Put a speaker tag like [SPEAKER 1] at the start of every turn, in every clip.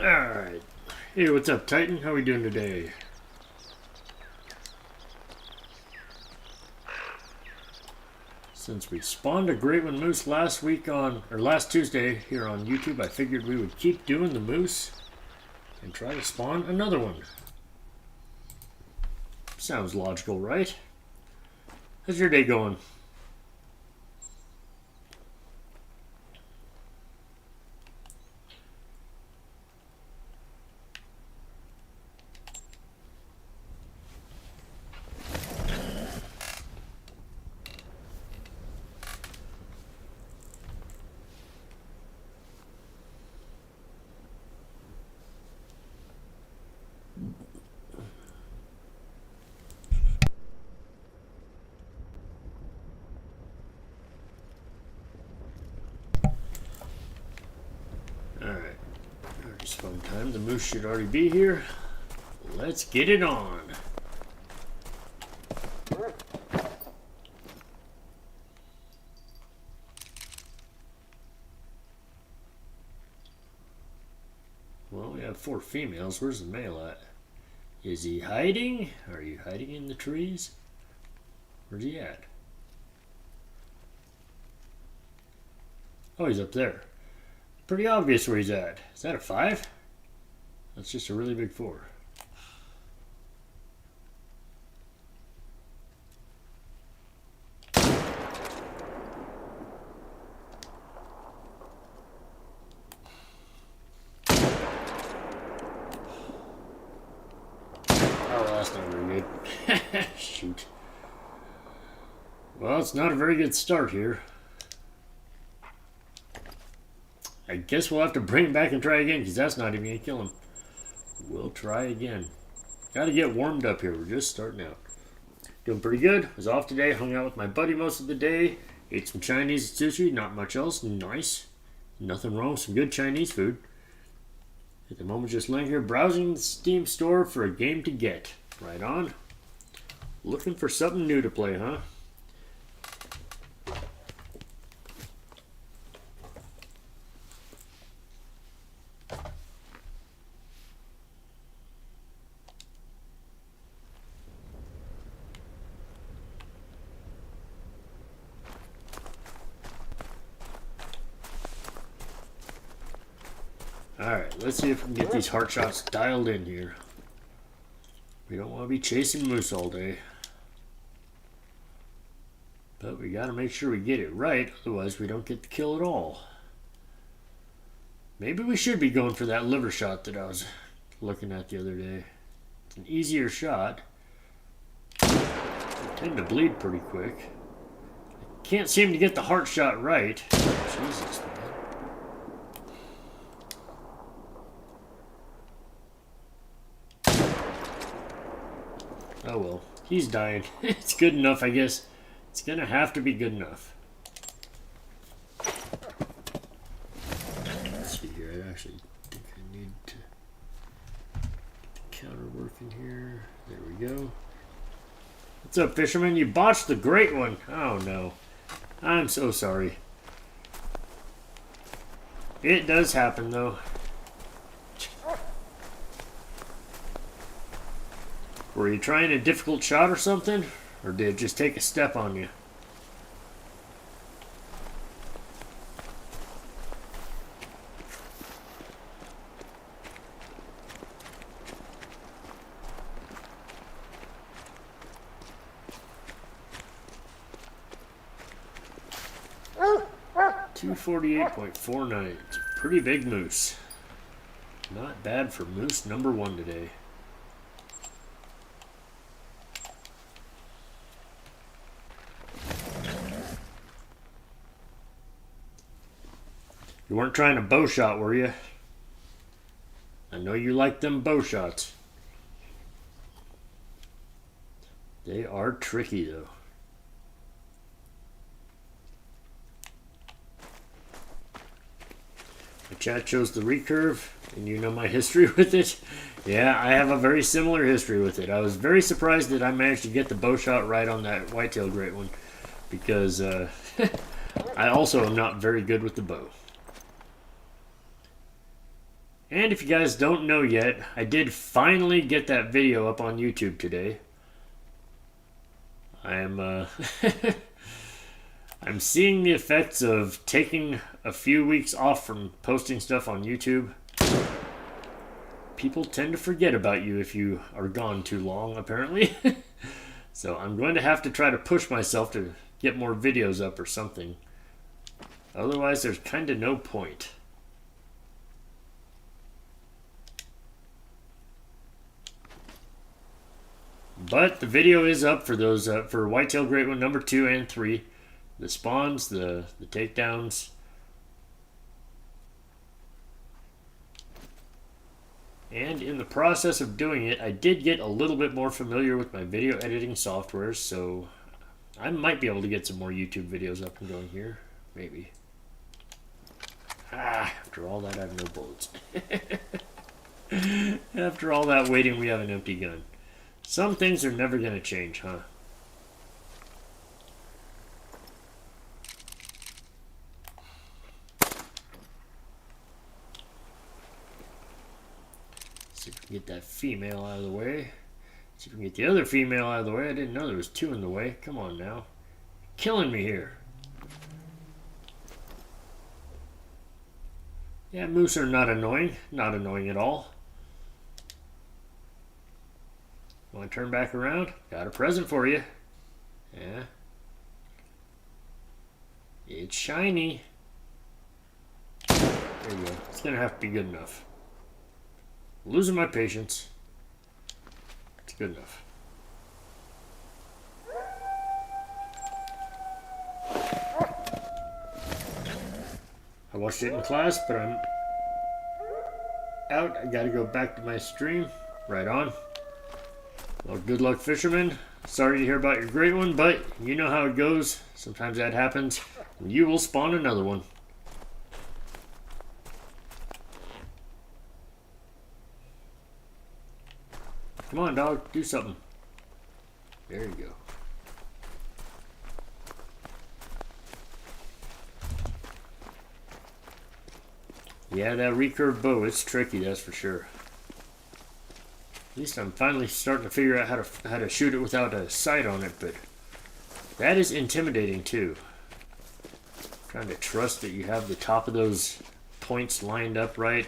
[SPEAKER 1] Alright. Hey, what's up, Titan? How we doing today? Since we spawned a great one moose last Tuesday here on YouTube, I figured we would keep doing the moose and try to spawn another one. Sounds logical, right? How's your day going? Alright. Already spawn time. The moose should already be here. Let's get it on. Well, we have 4 females. Where's the male at? Is he hiding? Are you hiding in the trees? Where's he at? Oh, he's up there. Pretty obvious where he's at. Is that a 5? That's just a really big 4. That's not very good. Shoot. Well, it's not a very good start here. I guess we'll have to bring him back and try again, because that's not even going to kill him. We'll try again. Got to get warmed up here. We're just starting out. Doing pretty good. Was off today. Hung out with my buddy most of the day. Ate some Chinese sushi. Not much else. Nice. Nothing wrong with some good Chinese food. At the moment, just laying here browsing the Steam store for a game to get. Right on. Looking for something new to play, huh? Alright, let's see if we can get these heart shots dialed in here. We don't want to be chasing moose all day. But we got to make sure we get it right, otherwise we don't get the kill at all. Maybe we should be going for that liver shot that I was looking at the other day. It's an easier shot. They tend to bleed pretty quick. I can't seem to get the heart shot right. Jesus, man. Oh well, he's dying. It's good enough, I guess. It's gonna have to be good enough. Let's see here, I actually think I need to get the counter working here. There we go. What's up, fisherman? You botched the great one. Oh no. I'm so sorry. It does happen though. Were you trying a difficult shot or something? Or did it just take a step on you? .248.49. It's a pretty big moose. Not bad for moose number 1 today. You weren't trying a bow shot, were you? I know you like them bow shots. They are tricky, though. My chat chose the recurve, and you know my history with it. Yeah, I have a very similar history with it. I was very surprised that I managed to get the bow shot right on that whitetail great one, because I also am not very good with the bow. And if you guys don't know yet, I did finally get that video up on YouTube today. I'm I'm seeing the effects of taking a few weeks off from posting stuff on YouTube. People tend to forget about you if you are gone too long, apparently. So I'm going to have to try to push myself to get more videos up or something. Otherwise, there's kind of no point. But the video is up for those for Whitetail Great One number 2 and 3. The spawns, the takedowns. And in the process of doing it, I did get a little bit more familiar with my video editing software, so I might be able to get some more YouTube videos up and going here. Maybe. After all that, I have no bullets. After all that waiting, we have an empty gun. Some things are never going to change, huh? See if we can get that female out of the way. See if we can get the other female out of the way. I didn't know there was 2 in the way. Come on now. Killing me here. Yeah, moose are not annoying. Not annoying at all. Want to turn back around? Got a present for you. Yeah. It's shiny. There you go. It's going to have to be good enough. Losing my patience. It's good enough. I watched it in class, but I'm out. I gotta go back to my stream. Right on. Well, good luck, fisherman. Sorry to hear about your great one, but you know how it goes. Sometimes that happens. And you will spawn another one. Come on, dog. Do something. There you go. Yeah, that recurve bow, it's tricky, that's for sure. At least I'm finally starting to figure out how to shoot it without a sight on it, but that is intimidating too. Trying to trust that you have the top of those points lined up right.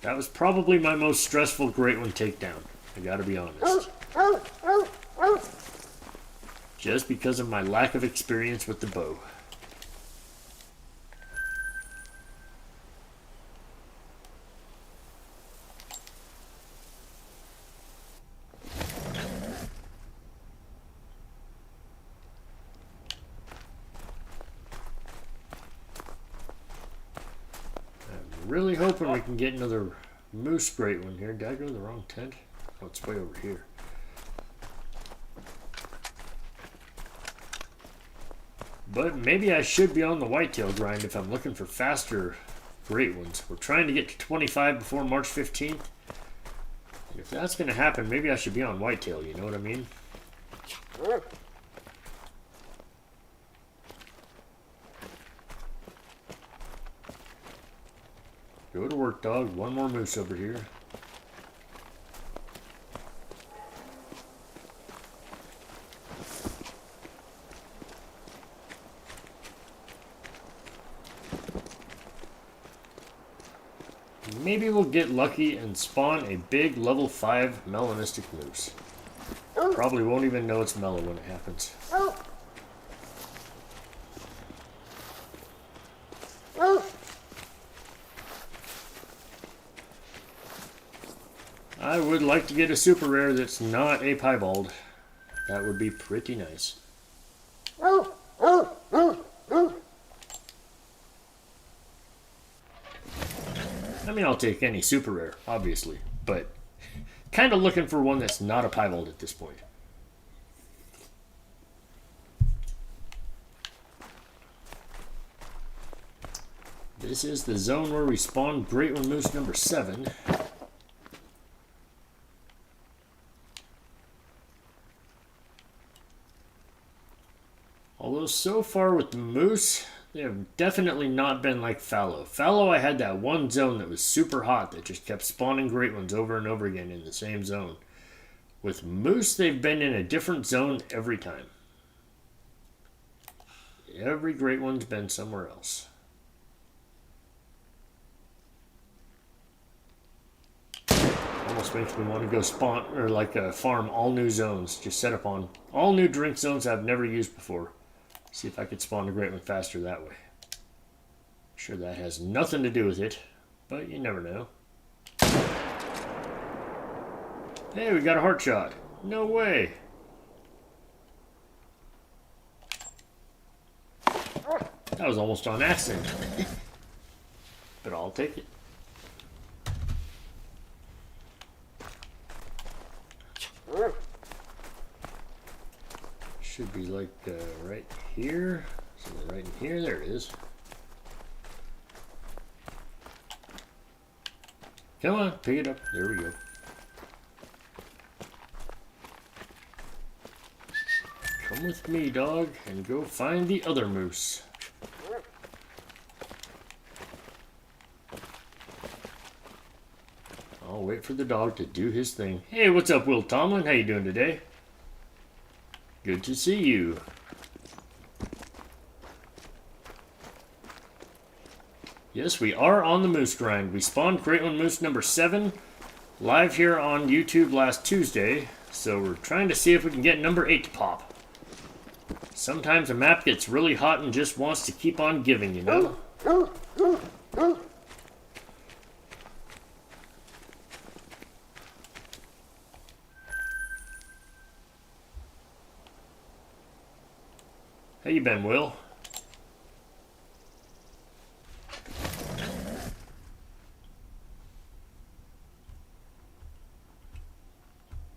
[SPEAKER 1] That was probably my most stressful Great One takedown, I gotta be honest. Just because of my lack of experience with the bow. I'm really hoping we can get another moose Great One here. Did I go to the wrong tent? Oh, it's way over here. But maybe I should be on the whitetail grind if I'm looking for faster Great Ones. We're trying to get to 25 before March 15th. And if that's going to happen, maybe I should be on whitetail, you know what I mean? Go to work, dog. One more moose over here. Maybe we'll get lucky and spawn a big level 5 melanistic moose. Probably won't even know it's mellow when it happens. I would like to get a super rare that's not a piebald. That would be pretty nice. I mean, I'll take any super rare, obviously, but kind of looking for one that's not a piebald at this point. This is the zone where we spawned Great One Moose number 7. Although So far with the moose, they have definitely not been like fallow. Fallow, I had that one zone that was super hot that just kept spawning great ones over and over again in the same zone. With moose, they've been in a different zone every time. Every great one's been somewhere else. Almost makes me want to go spawn, or like farm all new zones. Just set up on all new drink zones I've never used before. See if I could spawn a great one faster that way. Sure, that has nothing to do with it, but you never know. Hey, we got a heart shot. No way. That was almost on accident. But I'll take it. Should be like right here. So right in here, there it is. Come on, pick it up. There we go. Come with me, dog, and go find the other moose. I'll wait for the dog to do his thing. Hey, what's up, Will Tomlin? How you doing today? Good to see you. Yes, we are on the moose grind. We spawned Great One Moose number 7 live here on YouTube last Tuesday. So we're trying to see if we can get number 8 to pop. Sometimes a map gets really hot and just wants to keep on giving, you know? How you been, Will?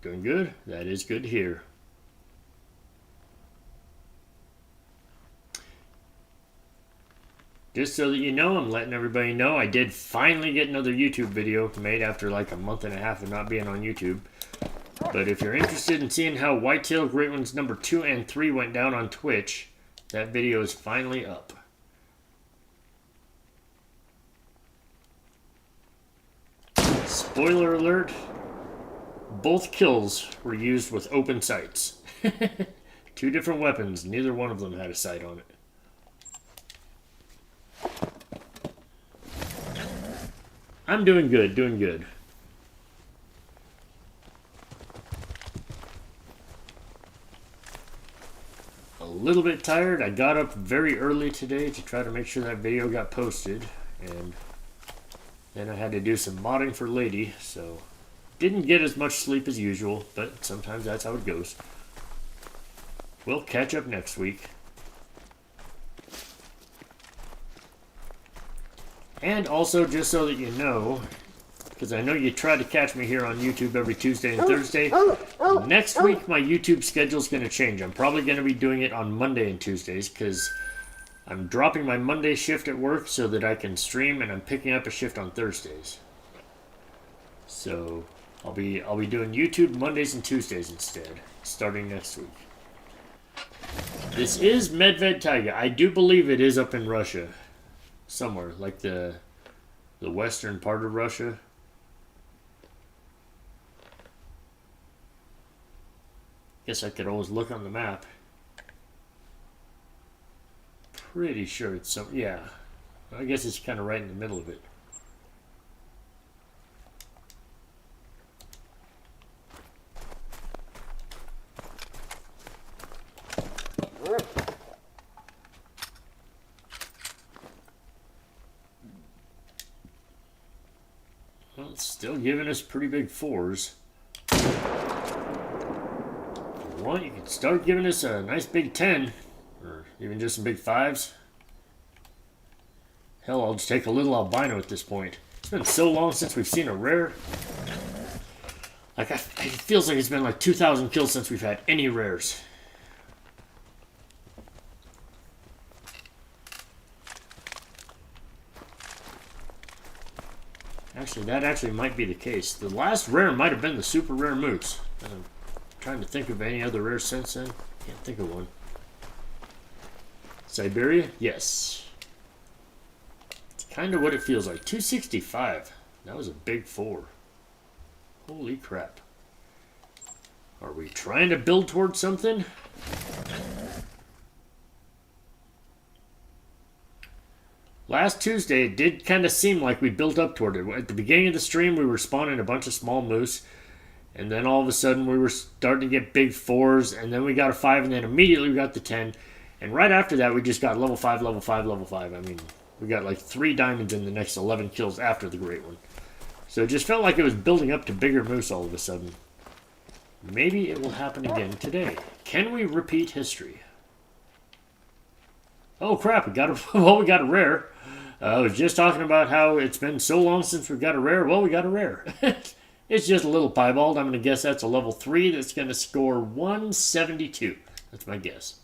[SPEAKER 1] Doing good? That is good to hear. Just so that you know, I'm letting everybody know I did finally get another YouTube video made after like a month and a half of not being on YouTube. But if you're interested in seeing how Whitetail Great Ones number 2 and 3 went down on Twitch, that video is finally up. Spoiler alert, both kills were used with open sights. 2 different weapons, neither one of them had a sight on it. I'm doing good, doing good. A little bit tired. I got up very early today to try to make sure that video got posted, and then I had to do some modding for Lady, so didn't get as much sleep as usual, but sometimes that's how it goes. We'll catch up next week. And also, just so that you know, because I know you try to catch me here on YouTube every Tuesday and Thursday, next week my YouTube schedule is going to change. I'm probably going to be doing it on Monday and Tuesdays, because I'm dropping my Monday shift at work so that I can stream, and I'm picking up a shift on Thursdays. So I'll be doing YouTube Mondays and Tuesdays instead, starting next week. This is Medved Taiga. I do believe it is up in Russia. Somewhere, like the western part of Russia. Guess I could always look on the map. Pretty sure it's some, yeah. I guess it's kind of right in the middle of it. Well, it's still giving us pretty big 4s. If you want, you can start giving us a nice big 10. Or even just some big 5s. Hell, I'll just take a little albino at this point. It's been so long since we've seen a rare. Like, it feels like it's been like 2,000 kills since we've had any rares. Actually, that actually might be the case. The last rare might have been the super rare moose. I'm trying to think of any other rares since then. Can't think of one. Siberia? Yes. It's kind of what it feels like. 265. That was a big 4. Holy crap. Are we trying to build towards something? Last Tuesday, it did kind of seem like we built up toward it. At the beginning of the stream, we were spawning a bunch of small moose. And then all of a sudden, we were starting to get big 4s. And then we got a 5, and then immediately we got the 10. And right after that, we just got level 5, level 5, level 5. I mean, we got like 3 diamonds in the next 11 kills after the great one. So it just felt like it was building up to bigger moose all of a sudden. Maybe it will happen again today. Can we repeat history? Oh crap, we got a, well, we got a rare. I was just talking about how it's been so long since we got a rare. Well, we got a rare. It's just a little piebald. I'm going to guess that's a level 3 that's going to score 172. That's my guess.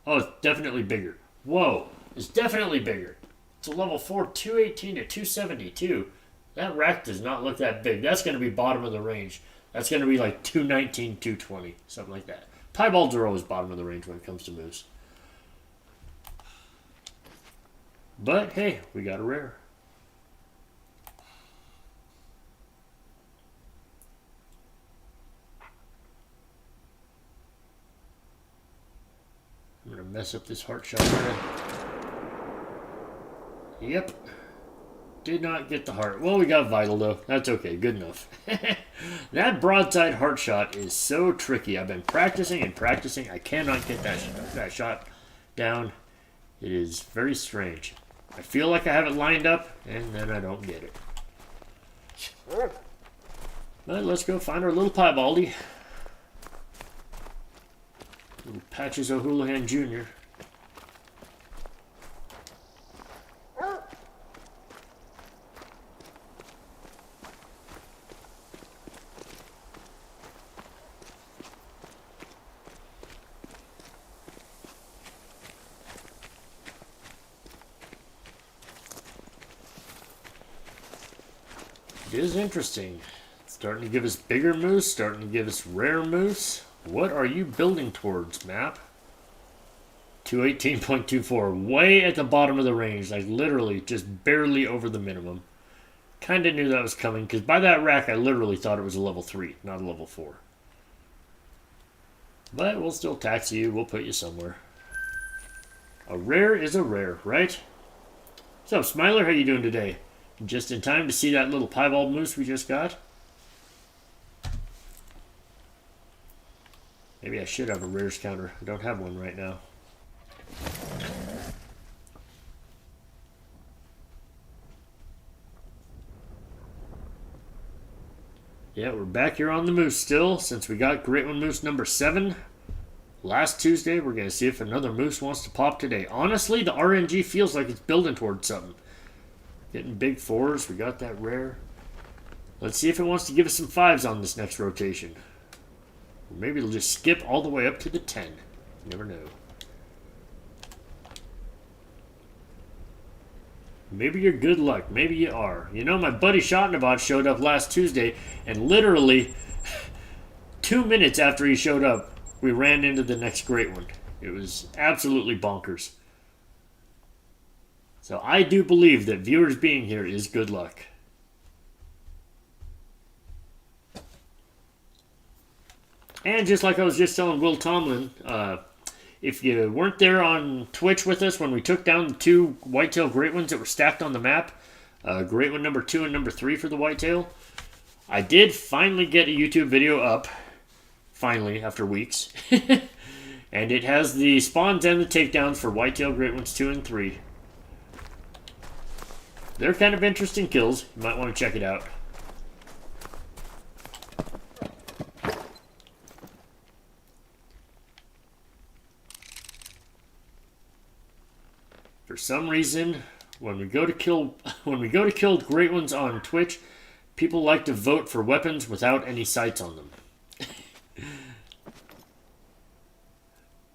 [SPEAKER 1] Oh, it's definitely bigger. Whoa, it's definitely bigger. It's a level 4, 218 to 272. That rack does not look that big. That's going to be bottom of the range. That's going to be like 219, 220, something like that. Piebalds are always bottom of the range when it comes to moose. But, hey, we got a rare. I'm going to mess up this heart shot. Yep. Did not get the heart. Well, we got vital, though. That's okay. Good enough. That broadside heart shot is so tricky. I've been practicing and practicing. I cannot get that shot down. It is very strange. I feel like I have it lined up, and then I don't get it. But let's go find our little piebaldy. Little Patches O'Houlihan Jr. It is interesting. It's starting to give us bigger moose, starting to give us rare moose. What are you building towards, map? 218.24, way at the bottom of the range, like literally just barely over the minimum. Kind of knew that was coming, because by that rack I literally thought it was a level 3, not a level 4. But we'll still tax you, we'll put you somewhere. A rare is a rare, right? What's up, Smiler? How you doing today? Just in time to see that little piebald moose we just got. Maybe I should have a rares counter. I don't have one right now. Yeah, we're back here on the moose still, since we got Great One Moose number 7. Last Tuesday, we're going to see if another moose wants to pop today. Honestly, the RNG feels like it's building towards something. Getting big 4s. We got that rare. Let's see if it wants to give us some 5s on this next rotation. Or maybe it'll just skip all the way up to the 10. You never know. Maybe you're good luck. Maybe you are. You know, my buddy Shotnabot showed up last Tuesday, and literally 2 minutes after he showed up, we ran into the next great one. It was absolutely bonkers. So I do believe that viewers being here is good luck. And just like I was just telling Will Tomlin, if you weren't there on Twitch with us when we took down the 2 whitetail great ones that were stacked on the map, great one number 2 and number 3 for the whitetail, I did finally get a YouTube video up, finally, after weeks. And it has the spawns and the takedowns for whitetail great ones 2 and 3. They're kind of interesting kills. You might want to check it out. For some reason, when we go to kill great ones on Twitch, people like to vote for weapons without any sights on them.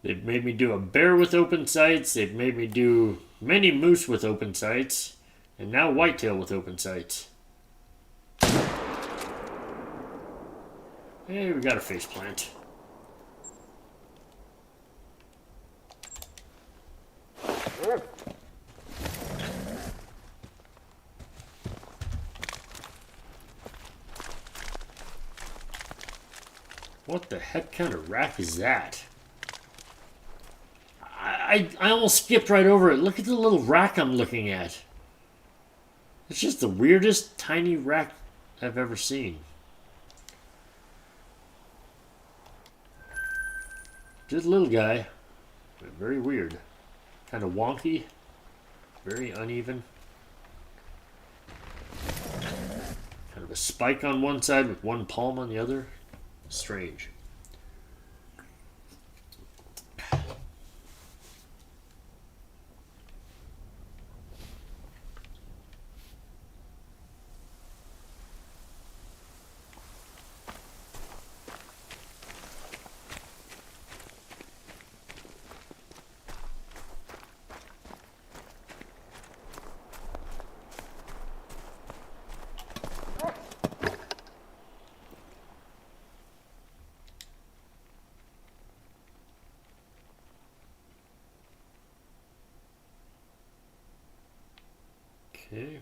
[SPEAKER 1] They've made me do a bear with open sights. They've made me do many moose with open sights. And now whitetail with open sights. Hey, we got a faceplant. What the heck kind of rack is that? I almost skipped right over it. Look at the little rack I'm looking at. It's just the weirdest tiny rack I've ever seen. Just a little guy. But very weird. Kind of wonky. Very uneven. Kind of a spike on one side with one palm on the other. Strange. Okay.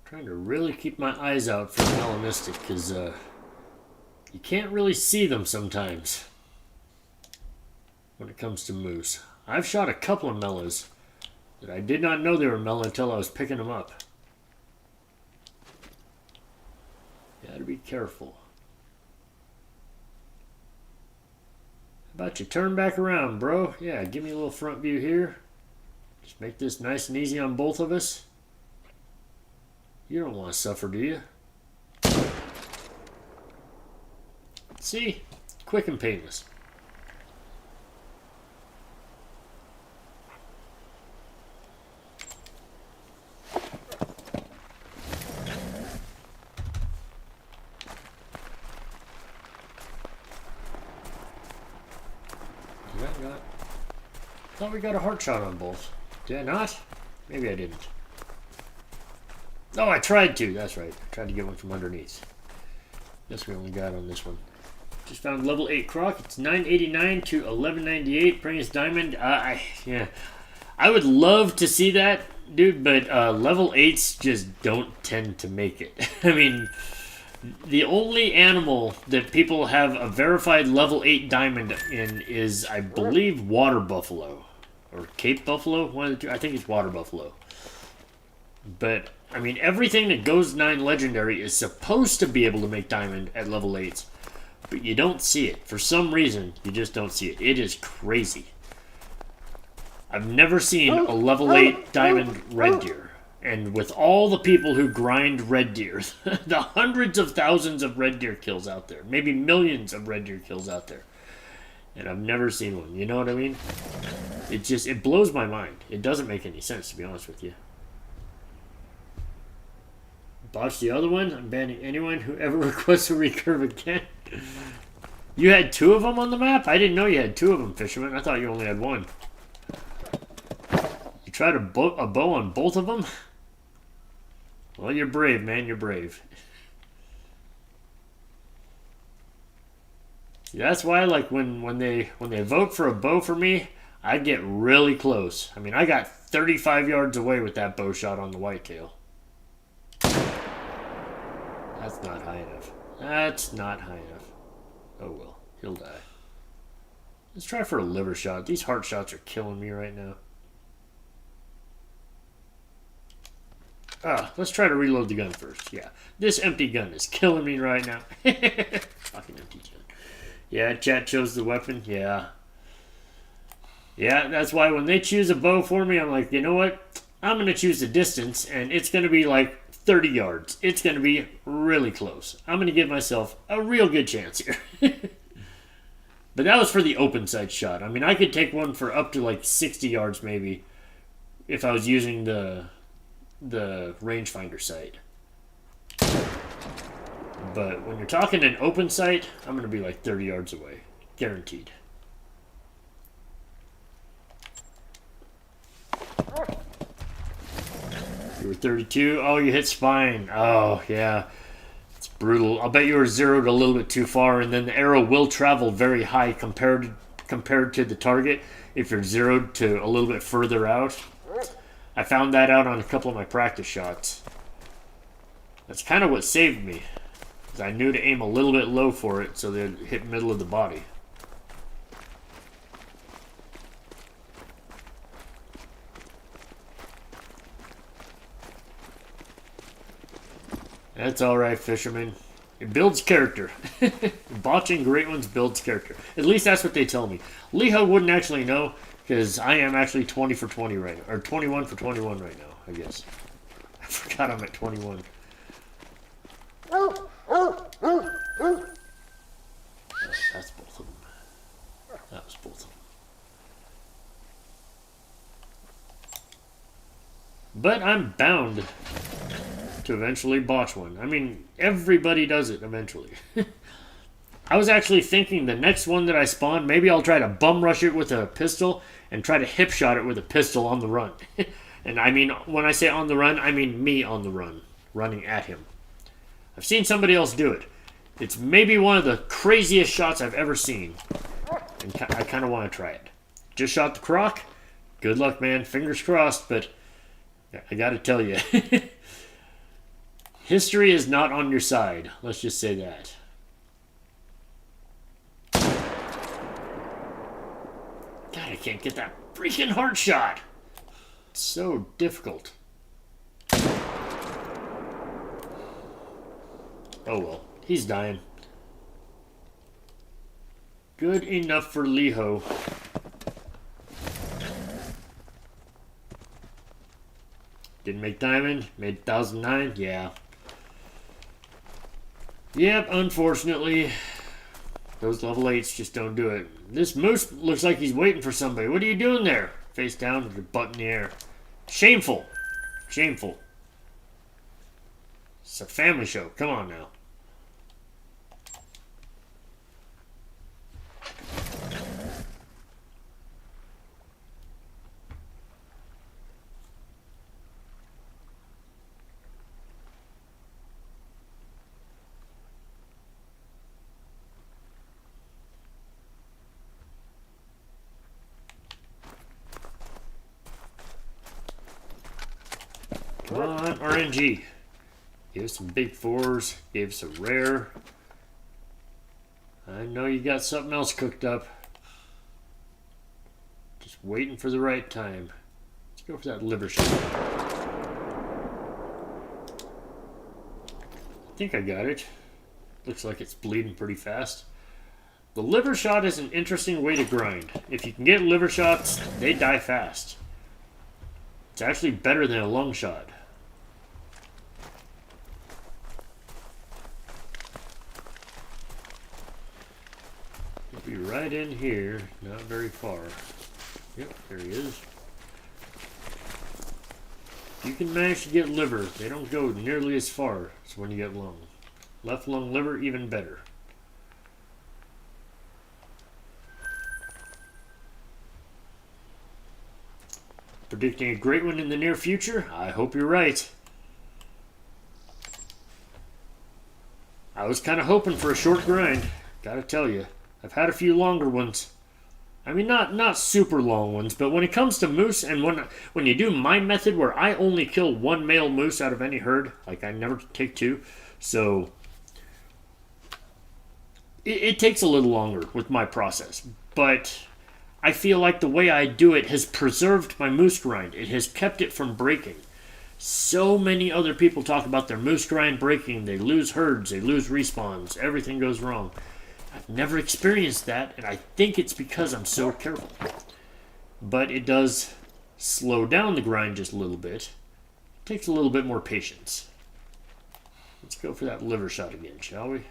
[SPEAKER 1] Trying to really keep my eyes out for melanistic because you can't really see them sometimes when it comes to moose. I've shot a couple of mellas that I did not know they were mela until I was picking them up. You gotta be careful. How about you turn back around, bro? Yeah, give me a little front view here. Just make this nice and easy on both of us. You don't want to suffer, do you? See? Quick and painless. I thought we got a heart shot on both. Did I not? Maybe I didn't. Oh, I tried to. That's right. I tried to get one from underneath. Guess we only got on this one. Just found level 8 croc. It's 989 to 1198. Bring diamond. Yeah. I would love to see that, dude, but level 8s just don't tend to make it. I mean, the only animal that people have a verified level 8 diamond in is, I believe, water buffalo. Or Cape buffalo? One of the two. I think it's water buffalo. But, I mean, everything that goes 9 legendary is supposed to be able to make diamond at level 8s. But you don't see it. For some reason, you just don't see it. It is crazy. I've never seen a level 8 diamond red deer. And with all the people who grind red deer, the hundreds of thousands of red deer kills out there, maybe millions of red deer kills out there, and I've never seen one. You know what I mean? It blows my mind. It doesn't make any sense, to be honest with you. Botch the other one. I'm banning anyone who ever requests a recurve again. You had 2 of them on the map? I didn't know you had 2 of them, Fisherman. I thought you only had 1. You tried a bow on both of them? Well, you're brave, man. You're brave. That's why, like, when they vote for a bow for me, I get really close. I mean, I got 35 yards away with that bow shot on the whitetail. That's not high enough. That's not high enough. Oh well, he'll die. Let's try for a liver shot. These heart shots are killing me right now. Let's try to reload the gun first. Yeah, this empty gun is killing me right now. Fucking empty gun. Yeah, chat chose the weapon. Yeah. Yeah, that's why when they choose a bow for me, I'm like, you know what? I'm going to choose the distance, and it's going to be like 30 yards. It's going to be really close. I'm going to give myself a real good chance here. But that was for the open sight shot. I mean, I could take one for up to like 60 yards maybe if I was using the rangefinder sight. But when you're talking an open sight, I'm going to be like 30 yards away. Guaranteed. You were 32. Oh, you hit spine. Oh, yeah. It's brutal. I'll bet you were zeroed a little bit too far, and then the arrow will travel very high compared to the target if you're zeroed to a little bit further out. I found that out on a couple of my practice shots. That's kind of what saved me. Because I knew to aim a little bit low for it so they'd hit middle of the body. That's alright, fisherman. It builds character. Botching great ones builds character. At least that's what they tell me. Leho wouldn't actually know, because I am actually 20 for 20 right now. Or 21 for 21 right now, I guess. I forgot I'm at 21. That's both of them. That was both of them. But I'm bound to eventually botch one. I mean, everybody does it eventually. I was actually thinking the next one that I spawn, maybe I'll try to bum rush it with a pistol and try to hip shot it with a pistol on the run. And I mean, when I say on the run, I mean me on the run, running at him. I've seen somebody else do it. It's maybe one of the craziest shots I've ever seen. And I kind of want to try it. Just shot the croc. Good luck, man. Fingers crossed, but I gotta tell you. History is not on your side. Let's just say that. God, I can't get that freaking heart shot. It's so difficult. Oh well, he's dying. Good enough for Leho. Didn't make diamond, made 1009, yeah. Yep, unfortunately, those level 8s just don't do it. This moose looks like he's waiting for somebody. What are you doing there? Face down with your butt in the air. Shameful. Shameful. It's a family show. Come on now. Come on, RNG. Give us some big fours. Gave us a rare. I know you got something else cooked up. Just waiting for the right time. Let's go for that liver shot. I think I got it. Looks like it's bleeding pretty fast. The liver shot is an interesting way to grind. If you can get liver shots, they die fast. It's actually better than a lung shot. He'll be right in here, not very far. Yep, there he is. If you can manage to get liver, they don't go nearly as far as when you get lung. Left lung liver, even better. Predicting a great one in the near future? I hope you're right. I was kind of hoping for a short grind, gotta tell you. I've had a few longer ones. I mean, not super long ones, but when it comes to moose, and when you do my method where I only kill one male moose out of any herd, like I never take two, so it takes a little longer with my process. But I feel like the way I do it has preserved my moose grind. It has kept it from breaking. So many other people talk about their moose grind breaking. They lose herds, they lose respawns, everything goes wrong. I've never experienced that, and I think it's because I'm so careful. But it does slow down the grind just a little bit. It takes a little bit more patience. Let's go for that liver shot again, shall we?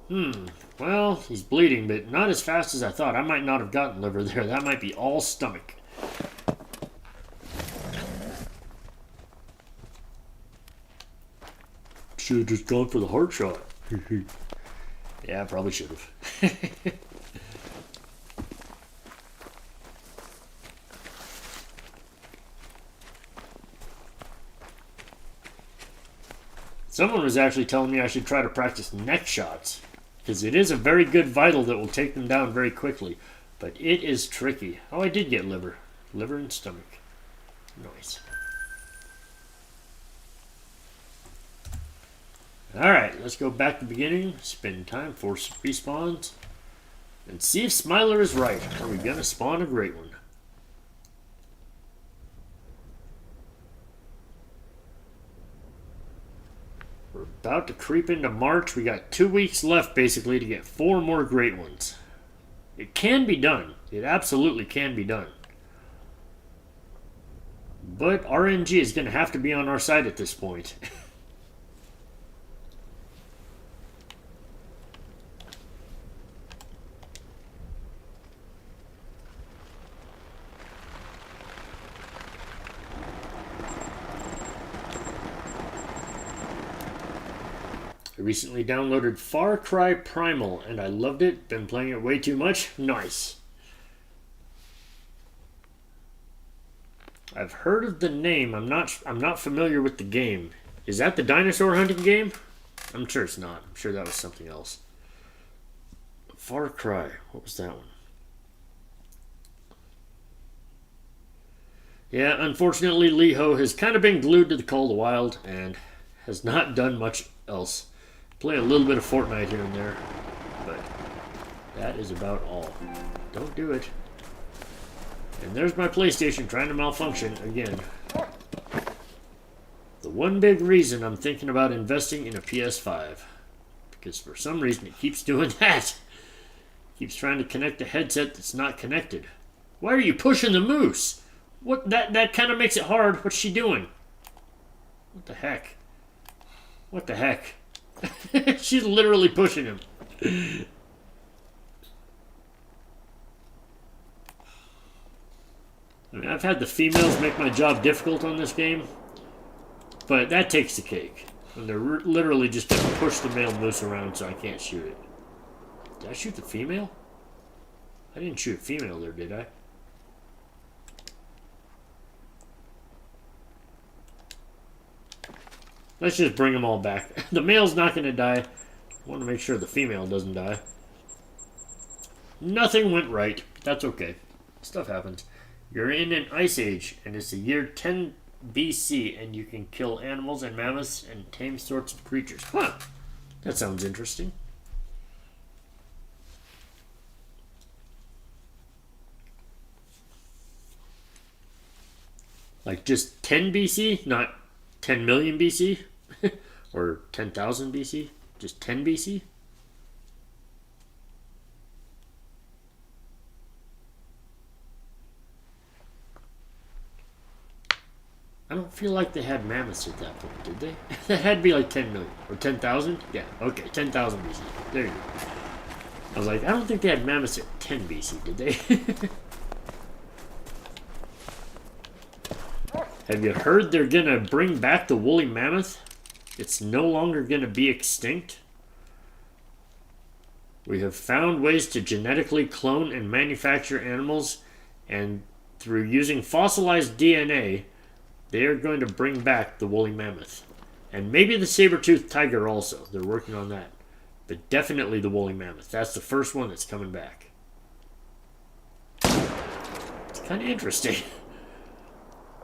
[SPEAKER 1] No. Well, he's bleeding, but not as fast as I thought. I might not have gotten liver there. That might be all stomach. Should have just gone for the heart shot. Yeah, I probably should have. Someone was actually telling me I should try to practice neck shots. Because it is a very good vital that will take them down very quickly. But it is tricky. Oh, I did get liver. Liver and stomach. Nice. Alright, let's go back to the beginning. Spend time for respawns. And see if Smiler is right. Are we going to spawn a great one? We're about to creep into March. We got 2 weeks left, basically, to get 4 more great ones. It can be done. It absolutely can be done. But RNG is going to have to be on our side at this point. I recently downloaded Far Cry Primal and I loved it. Been playing it way too much. Nice. I've heard of the name. I'm not familiar with the game. Is that the dinosaur hunting game? I'm sure it's not. I'm sure that was something else. Far Cry. What was that one? Yeah, unfortunately, Lee Ho has kind of been glued to the Call of the Wild and has not done much else. Play a little bit of Fortnite here and there, but that is about all. Don't do it. And there's my PlayStation trying to malfunction again. The one big reason I'm thinking about investing in a PS5. Because for some reason it keeps doing that. It keeps trying to connect a headset that's not connected. Why are you pushing the moose? What that kind of makes it hard. What's she doing? What the heck? What the heck? She's literally pushing him. I mean, I've had the females make my job difficult on this game, but that takes the cake. When they're literally just going to push the male moose around so I can't shoot it. Did I shoot the female? I didn't shoot a female there, did I? Let's just bring them all back. The male's not going to die. I want to make sure the female doesn't die. Nothing went right. That's okay. Stuff happens. You're in an ice age, and it's the year 10 BC, and you can kill animals and mammoths and tame sorts of creatures. Huh. That sounds interesting. Like just 10 BC, not 10 million BC? Or 10,000 BC? Just 10 BC? I don't feel like they had mammoths at that point, did they? That had to be like 10 million. Or 10,000? Yeah, okay, 10,000 BC. There you go. I was like, I don't think they had mammoths at 10 BC, did they? Have you heard they're going to bring back the woolly mammoth? It's no longer going to be extinct. We have found ways to genetically clone and manufacture animals, and through using fossilized DNA, they are going to bring back the woolly mammoth. And maybe the saber-toothed tiger also. They're working on that. But definitely the woolly mammoth. That's the first one that's coming back. It's kind of interesting.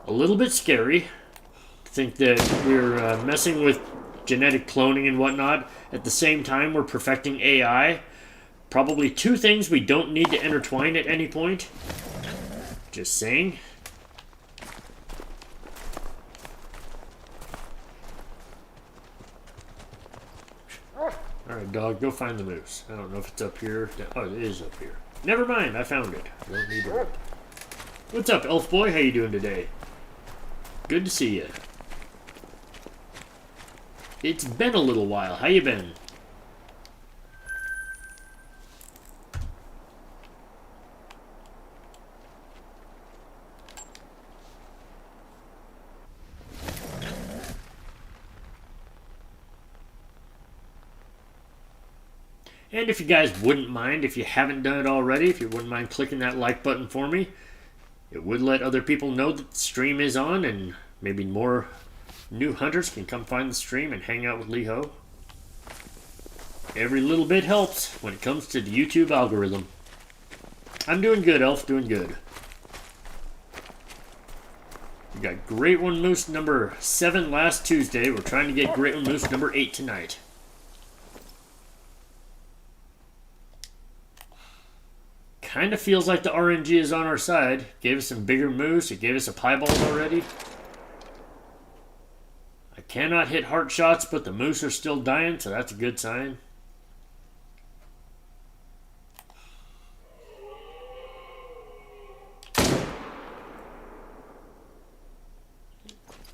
[SPEAKER 1] A little bit scary to think that we're messing with genetic cloning and whatnot. At the same time, we're perfecting AI. Probably two things we don't need to intertwine at any point. Just saying. Alright, dog, go find the moose. I don't know if it's up here. Oh, it is up here. Never mind, I found it. Don't need to run. What's up, elf boy? How you doing today? Good to see you. It's been a little while. How you been? And if you guys wouldn't mind, if you haven't done it already, if you wouldn't mind clicking that like button for me, it would let other people know that the stream is on, and maybe more new hunters can come find the stream and hang out with Lee Ho. Every little bit helps when it comes to the YouTube algorithm. I'm doing good, Elf, doing good. We got Great One Moose number 7 last Tuesday. We're trying to get Great One Moose number 8 tonight. Kind of feels like the RNG is on our side. Gave us some bigger moose. It gave us a piebald already. I cannot hit heart shots, but the moose are still dying, so that's a good sign.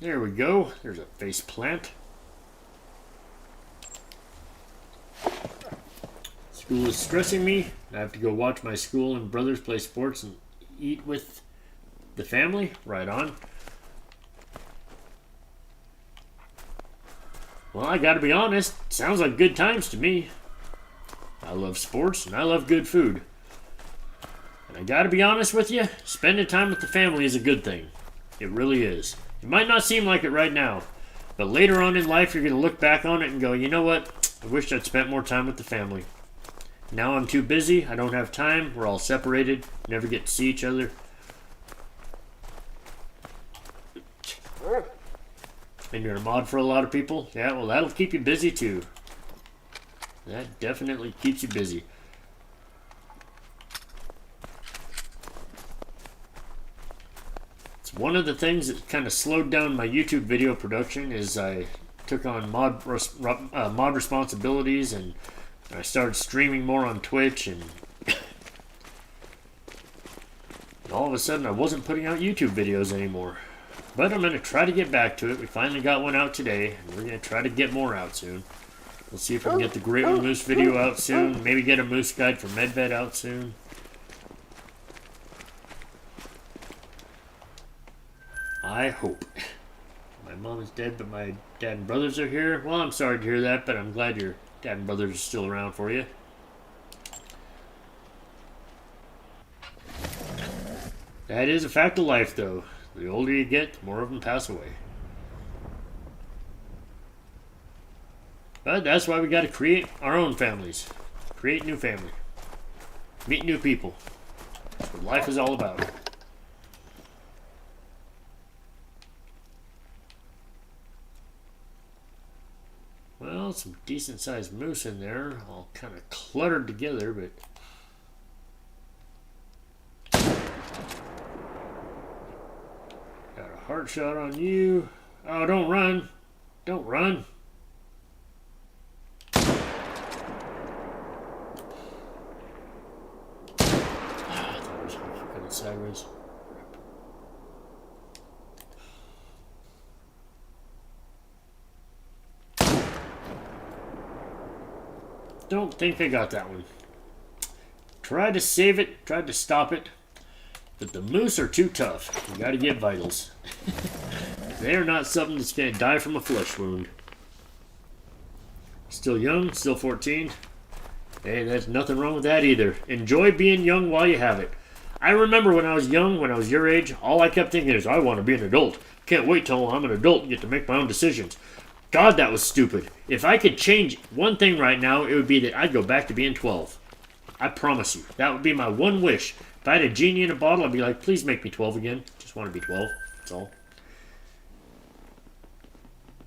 [SPEAKER 1] There we go. There's a face plant. School is stressing me. I have to go watch my school and brothers play sports and eat with the family. Right on. Well, I gotta be honest. Sounds like good times to me. I love sports and I love good food. And I gotta be honest with you, spending time with the family is a good thing. It really is. It might not seem like it right now, but later on in life you're going to look back on it and go, you know what? I wish I'd spent more time with the family. Now I'm too busy. I don't have time. We're all separated. Never get to see each other. And you're a mod for a lot of people? Yeah, well, that'll keep you busy too. That definitely keeps you busy. One of the things that kind of slowed down my YouTube video production is I took on mod responsibilities and I started streaming more on Twitch and all of a sudden I wasn't putting out YouTube videos anymore. But I'm going to try to get back to it. We finally got one out today and we're going to try to get more out soon. We'll see if we can get the Great One Moose video out soon. Maybe get a moose guide for Medved out soon. I hope. My mom is dead, but my dad and brothers are here. Well, I'm sorry to hear that, but I'm glad your dad and brothers are still around for you. That is a fact of life, though. The older you get, the more of them pass away. But that's why we got to create our own families. Create new family. Meet new people. That's what life is all about. Well, some decent-sized moose in there, all kind of cluttered together, but got a heart shot on you. Oh, don't run. Don't run. I thought it was going sideways. Don't think I got that one. Tried to save it, tried to stop it, but the moose are too tough. You gotta get vitals. They are not something that's gonna die from a flesh wound. Still young, still 14. Hey, there's nothing wrong with that either. Enjoy being young while you have it. I remember when I was young, when I was your age, all I kept thinking is, I want to be an adult. Can't wait till I'm an adult and get to make my own decisions. God, that was stupid. If I could change one thing right now, it would be that I'd go back to being 12. I promise you. That would be my one wish. If I had a genie in a bottle, I'd be like, please make me 12 again. Just want to be 12. That's all.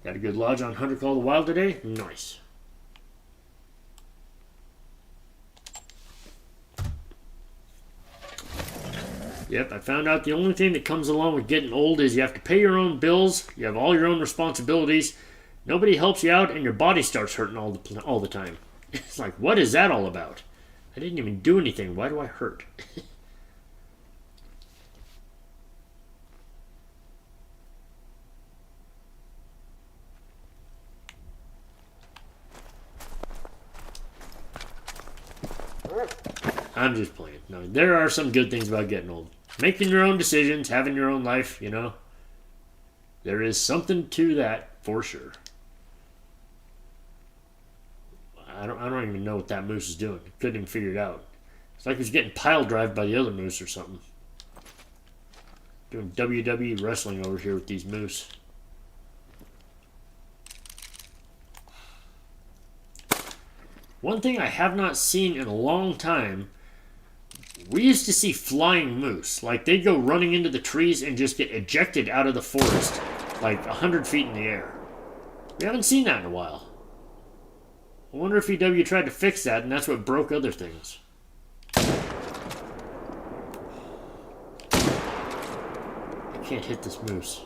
[SPEAKER 1] Got a good lodge on Hunter Call the Wild today? Nice. Yep, I found out the only thing that comes along with getting old is you have to pay your own bills, you have all your own responsibilities, nobody helps you out, and your body starts hurting all the time. It's like, what is that all about? I didn't even do anything. Why do I hurt? I'm just playing. No, there are some good things about getting old. Making your own decisions, having your own life, you know. There is something to that for sure. I don't even know what that moose is doing. Couldn't even figure it out. It's like he's getting pile drived by the other moose or something. Doing WWE wrestling over here with these moose. One thing I have not seen in a long time, we used to see flying moose. Like, they'd go running into the trees and just get ejected out of the forest, like 100 feet in the air. We haven't seen that in a while. I wonder if EW tried to fix that and that's what broke other things. I can't hit this moose.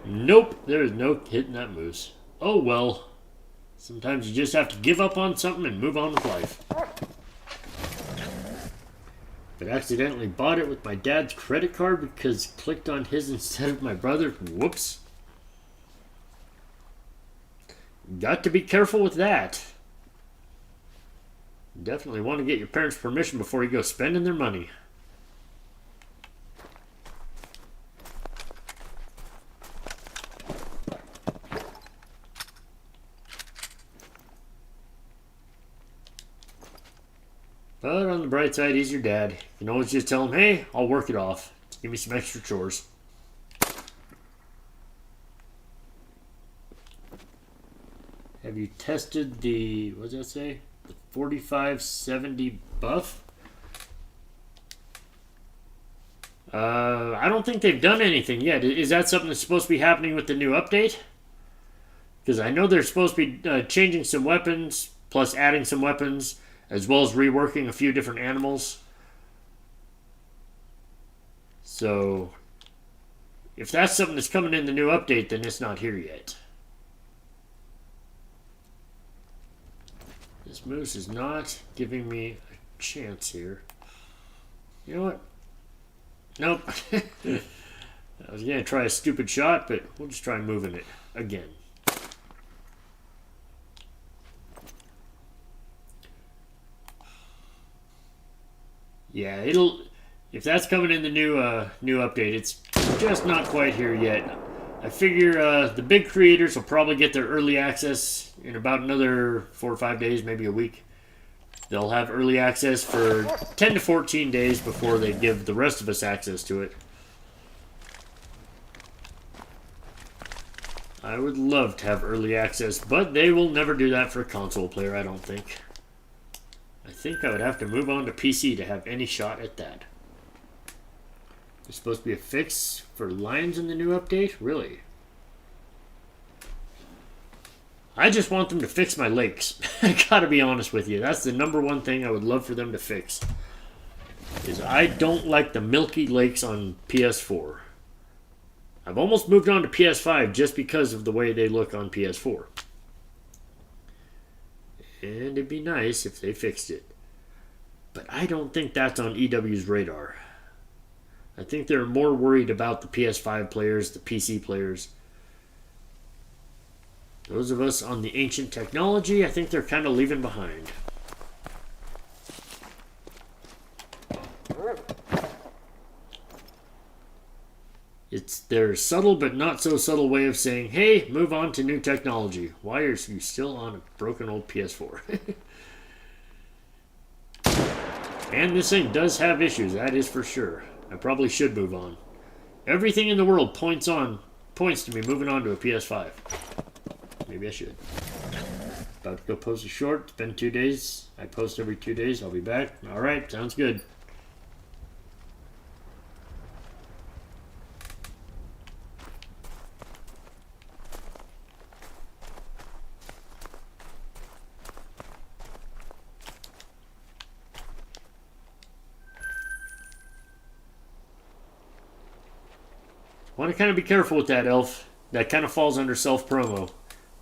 [SPEAKER 1] Nope, there is no hitting that moose. Oh well. Sometimes you just have to give up on something and move on with life. But accidentally bought it with my dad's credit card because clicked on his instead of my brother's. Whoops. Got to be careful with that. Definitely want to get your parents' permission before you go spending their money. But on the bright side, he's your dad. You can always just tell him, hey, I'll work it off. Give me some extra chores. Have you tested the, what does that say? The 4570 buff? I don't think they've done anything yet. Is that something that's supposed to be happening with the new update? Because I know they're supposed to be changing some weapons, plus adding some weapons, as well as reworking a few different animals. So, if that's something that's coming in the new update, then it's not here yet. This moose is not giving me a chance here. You know what? Nope. I was going to try a stupid shot, but we'll just try moving it again. Yeah, if that's coming in the new update, it's just not quite here yet. I figure the big creators will probably get their early access in about another 4 or 5 days, maybe a week. They'll have early access for 10 to 14 days before they give the rest of us access to it. I would love to have early access, but they will never do that for a console player, I don't think. I think I would have to move on to PC to have any shot at that. There's supposed to be a fix for lions in the new update? Really? I just want them to fix my lakes. I gotta be honest with you. That's the number one thing I would love for them to fix. Is I don't like the milky lakes on PS4. I've almost moved on to PS5 just because of the way they look on PS4. And it'd be nice if they fixed it. But I don't think that's on EW's radar. I think they're more worried about the PS5 players, the PC players. Those of us on the ancient technology, I think they're kind of leaving behind. It's their subtle but not so subtle way of saying, hey, move on to new technology. Why are you still on a broken old PS4? And this thing does have issues, that is for sure. I probably should move on. Everything in the world points to me moving on to a PS5. Maybe I should. About to go post a short. It's been 2 days. I post every 2 days. I'll be back. Alright, sounds good. Want to kind of be careful with that, Elf. That kind of falls under self-promo.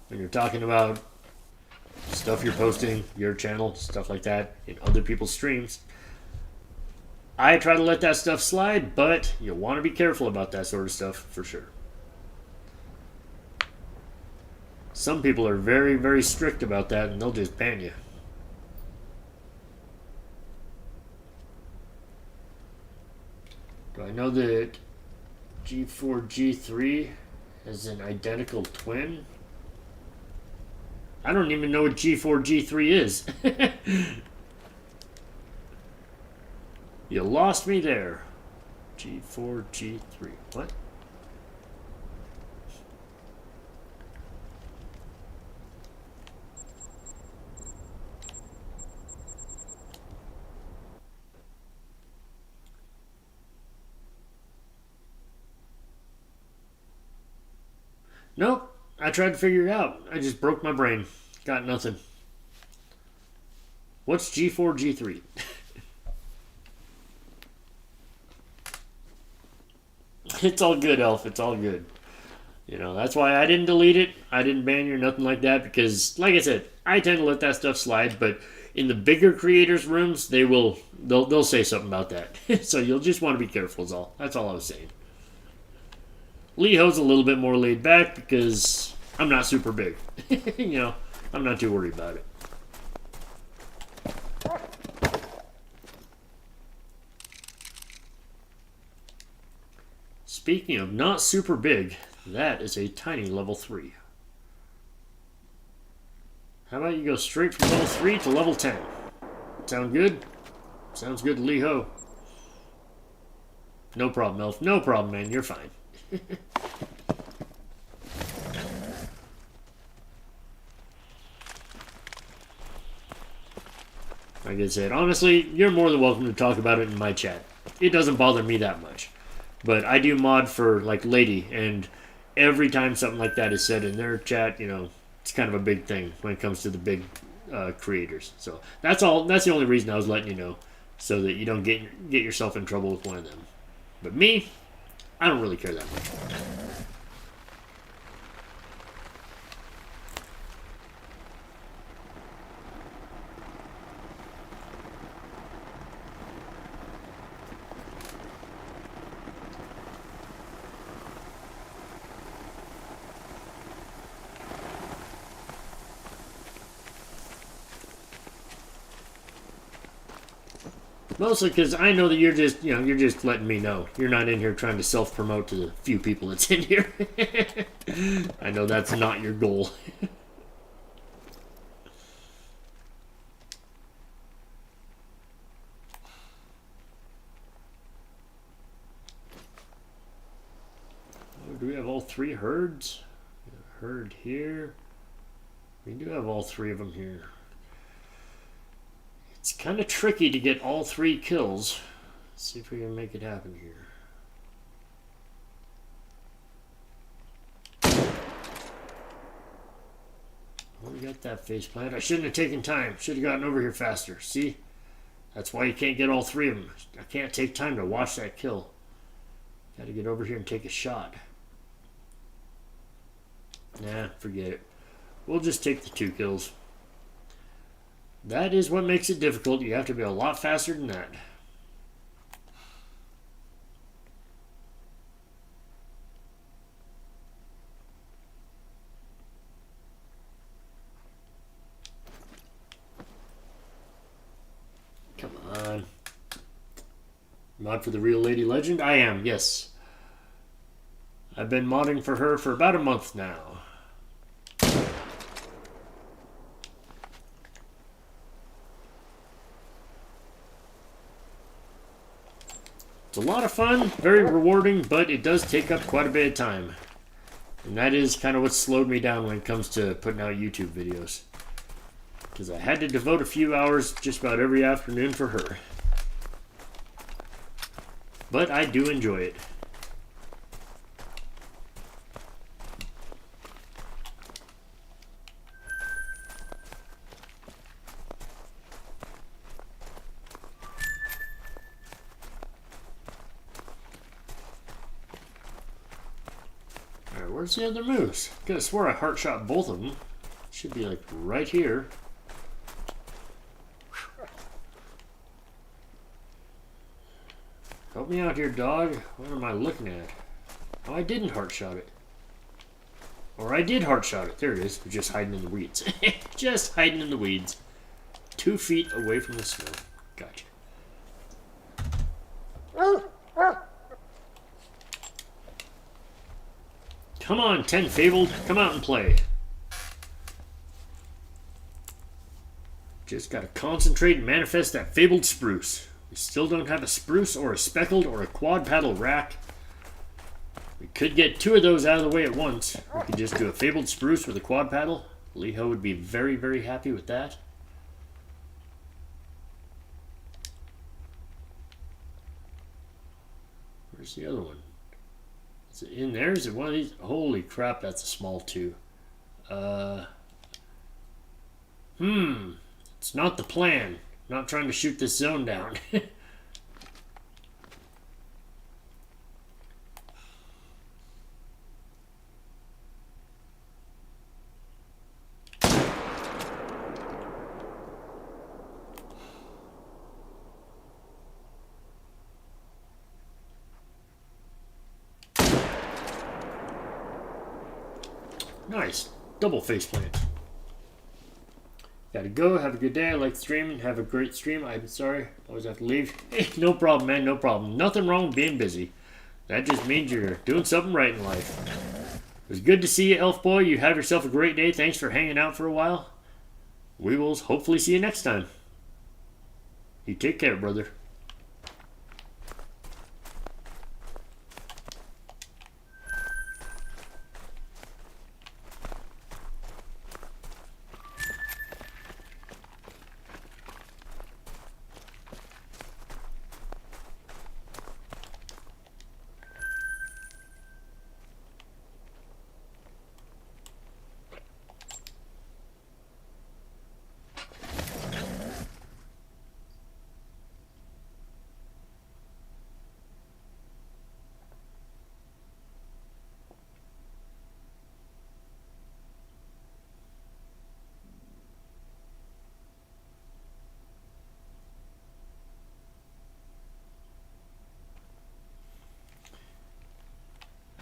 [SPEAKER 1] When you're talking about stuff you're posting, your channel, stuff like that, in other people's streams. I try to let that stuff slide, but you'll want to be careful about that sort of stuff, for sure. Some people are very, very strict about that, and they'll just ban you. Do I know that G4, G3 is an identical twin? I don't even know what G4, G3 is. You lost me there. G4, G3. What? Nope. I tried to figure it out. I just broke my brain. Got nothing. What's G4, G3? It's all good, Elf. It's all good. You know, that's why I didn't delete it. I didn't ban you or nothing like that because, like I said, I tend to let that stuff slide. But in the bigger creators' rooms, they'll say something about that. So you'll just want to be careful. Is all. That's all I was saying. Leho's a little bit more laid back because I'm not super big. You know, I'm not too worried about it. Speaking of not super big, that is a tiny level 3. How about you go straight from level 3 to level 10? Sound good? Sounds good to Leho. No problem, Elf. No problem, man. You're fine. Like I said, honestly, you're more than welcome to talk about it in my chat. It doesn't bother me that much. But I do mod for, like, Lady, and every time something like that is said in their chat, you know, it's kind of a big thing when it comes to the big creators. So that's all. That's the only reason I was letting you know, so that you don't get yourself in trouble with one of them. But me, I don't really care that much. Mostly because I know that you're just, you know, you're just letting me know. You're not in here trying to self-promote to the few people that's in here. I know that's not your goal. Oh, do we have all 3 herds? A herd here. We do have all 3 of them here. It's kind of tricky to get all 3 kills. Let's see if we can make it happen here. Oh, we got that faceplant. I shouldn't have taken time. Should have gotten over here faster. See? That's why you can't get all 3 of them. I can't take time to watch that kill. Got to get over here and take a shot. Nah, forget it. We'll just take the 2 kills. That is what makes it difficult. You have to be a lot faster than that. Come on. Mod for the real Lady Legend? I am, yes. I've been modding for her for about a month now. It's a lot of fun, very rewarding, but it does take up quite a bit of time. And that is kind of what slowed me down when it comes to putting out YouTube videos. Because I had to devote a few hours just about every afternoon for her. But I do enjoy it. Where's the other moose? I could have swore I heart shot both of them. Should be like right here. Help me out here, dog. What am I looking at? Oh, I didn't heart shot it. Or I did heart shot it. There it is. We're just hiding in the weeds. Just hiding in the weeds. 2 feet away from the snow. Gotcha. Come on, 10 Fabled. Come out and play. Just gotta concentrate and manifest that Fabled Spruce. We still don't have a Spruce or a Speckled or a Quad Paddle rack. We could get 2 of those out of the way at once. We could just do a Fabled Spruce with a Quad Paddle. Leho would be very, very happy with that. Where's the other one? Is it in there? Is it one of these? Holy crap, that's a small 2. It's not the plan. Not trying to shoot this zone down. Nice. Double face plant. Gotta go. Have a good day. I like streaming. Have a great stream. I'm sorry. Always have to leave. Hey, no problem, man. No problem. Nothing wrong with being busy. That just means you're doing something right in life. It was good to see you, Elf Boy. You have yourself a great day. Thanks for hanging out for a while. We will hopefully see you next time. You take care, brother.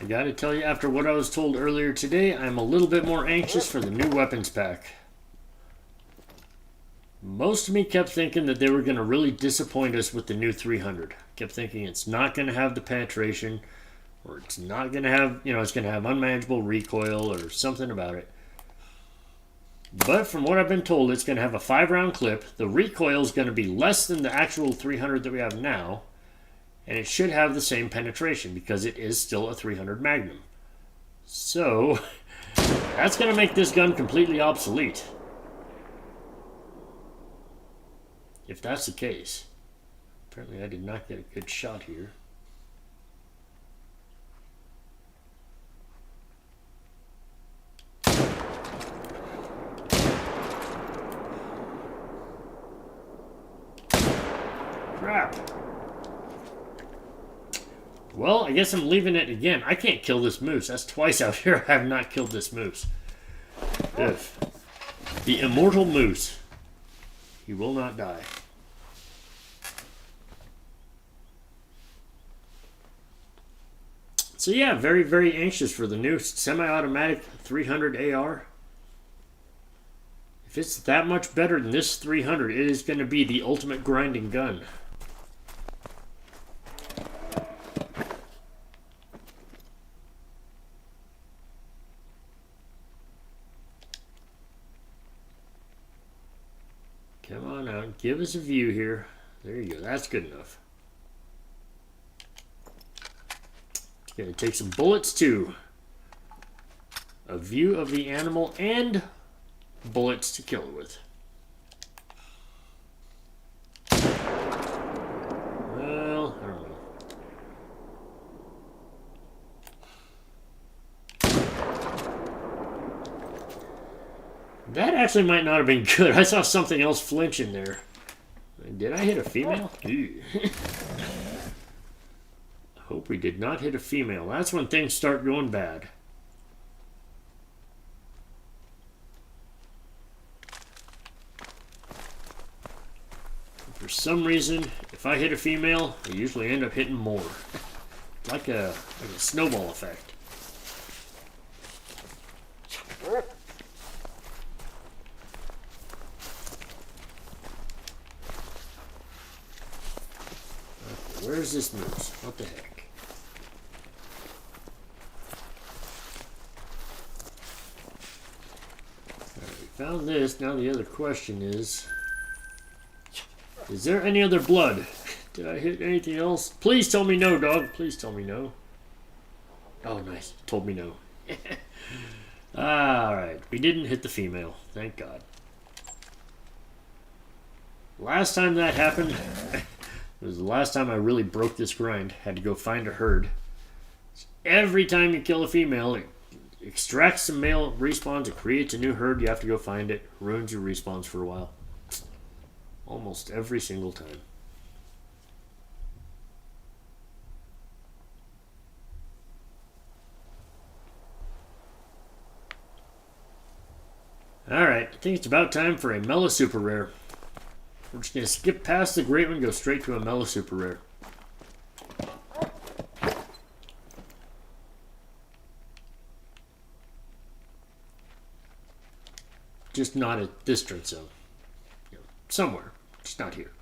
[SPEAKER 1] I gotta tell you, after what I was told earlier today, I'm a little bit more anxious for the new weapons pack. Most of me kept thinking that they were going to really disappoint us with the new 300. Kept thinking it's not going to have the penetration, or it's not going to have, it's going to have unmanageable recoil or something about it. But from what I've been told, it's going to have a 5-round clip. The recoil is going to be less than the actual 300 that we have now. And it should have the same penetration because it is still a 300 Magnum. So, that's going to make this gun completely obsolete. If that's the case. Apparently I did not get a good shot here. Crap. Well, I guess I'm leaving it again. I can't kill this moose. That's twice out here I have not killed this moose. If the immortal moose. He will not die. So yeah, very, very anxious for the new semi-automatic 300 AR. If it's that much better than this 300, it is going to be the ultimate grinding gun. Come on out, give us a view here. There you go, that's good enough. It's going to take some bullets too. A view of the animal and bullets to kill it with. Well, I don't know. That actually might not have been good. I saw something else flinch in there. Did I hit a female? I hope we did not hit a female. That's when things start going bad. For some reason, if I hit a female, I usually end up hitting more. Like a snowball effect. Where's this moose? What the heck? Alright, we found this. Now the other question is there any other blood? Did I hit anything else? Please tell me no, dog. Please tell me no. Oh, nice. Told me no. Alright, we didn't hit the female. Thank God. Last time that happened... It was the last time I really broke this grind. Had to go find a herd. every time you kill a female, it extracts some male respawns, it creates a new herd, you have to go find it, ruins your respawns for a while. Almost every single time. Alright, I think it's about time for a Mellow Super Rare. We're just going to skip past the Great One, go straight to a Mellow Super Rare. Just not at this drink zone. You know, somewhere, just not here.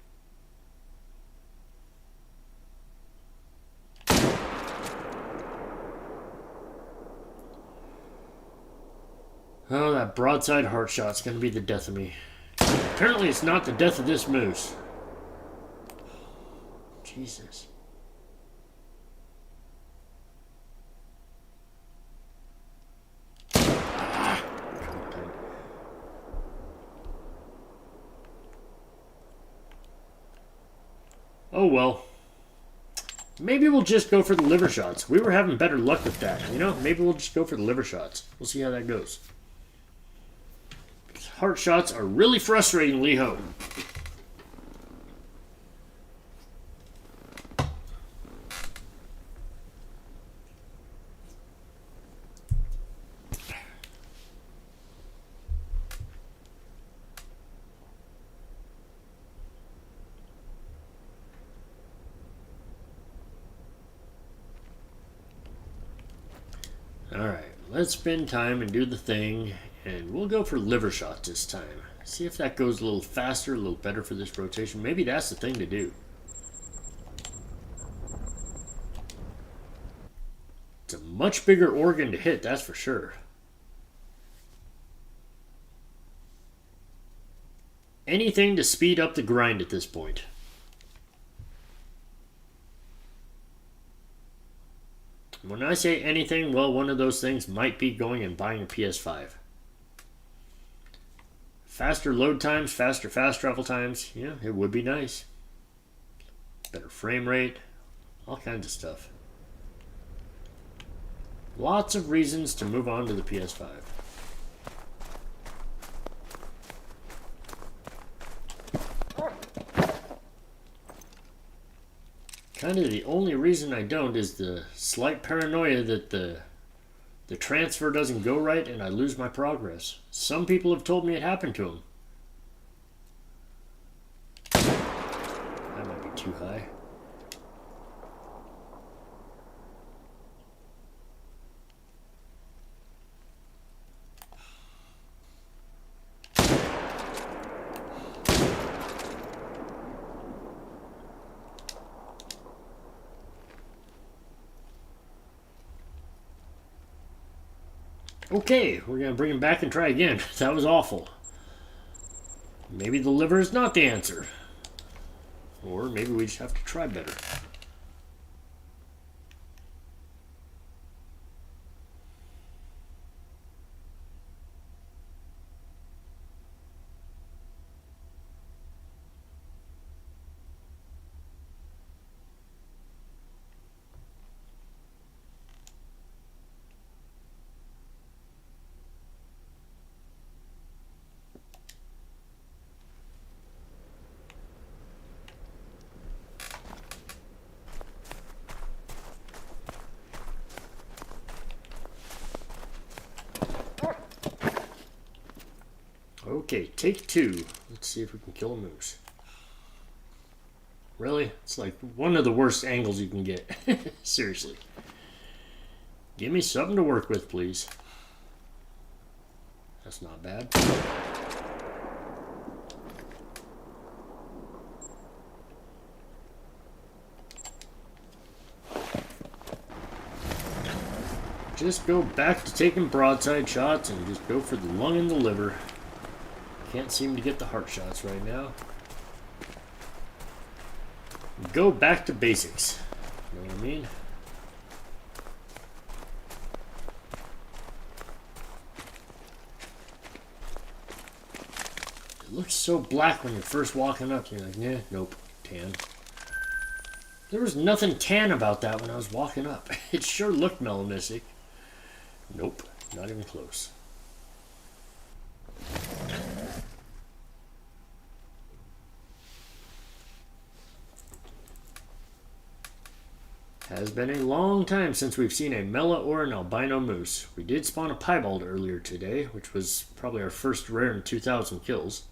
[SPEAKER 1] Oh, that broadside heart shot's gonna be the death of me. Apparently it's not the death of this moose. Jesus. Oh well. Maybe we'll just go for the liver shots. We were having better luck with that, you know? Maybe we'll just go for the liver shots. We'll see how that goes. Heart shots are really frustrating, Leho. Alright, let's spend time and do the thing, and we'll go for liver shots this time. See if that goes a little faster, a little better for this rotation. Maybe that's the thing to do. It's a much bigger organ to hit, that's for sure. Anything to speed up the grind at this point. When I say anything, well, one of those things might be going and buying a PS5. Faster load times, faster fast travel times, yeah, it would be nice. Better frame rate, all kinds of stuff. Lots of reasons to move on to the PS5. Kind of the only reason I don't is the slight paranoia that the transfer doesn't go right and I lose my progress. Some people have told me it happened to them. That might be too high. Okay, we're going to bring him back and try again. That was awful. Maybe the liver is not the answer. Or maybe we just have to try better. Okay, take two. Let's see if we can kill a moose. Really? It's like one of the worst angles you can get. Seriously. Give me something to work with, please. That's not bad. Just go back to taking broadside shots and just go for the lung and the liver. Can't seem to get the heart shots right now. Go back to basics. You know what I mean? It looks so black when you're first walking up. You're like, nah, nope, tan. There was nothing tan about that when I was walking up. It sure looked melanistic. Nope, not even close. Has been a long time since we've seen a Mela or an albino moose. We did spawn a piebald earlier today, which was probably our first rare in 2,000 kills.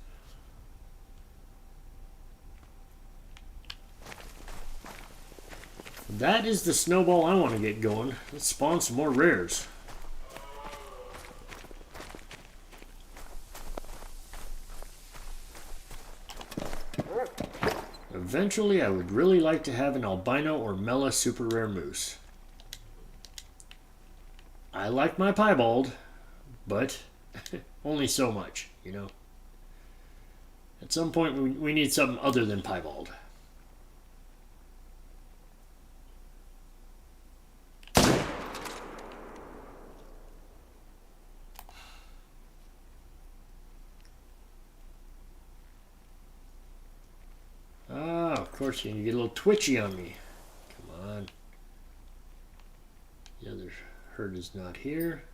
[SPEAKER 1] That is the snowball I want to get going. Let's spawn some more rares. Eventually, I would really like to have an albino or Mela super rare moose. I like my piebald, but only so much, you know. At some point, we need something other than piebald. Of course, you get a little twitchy on me. Come on. The other herd is not here.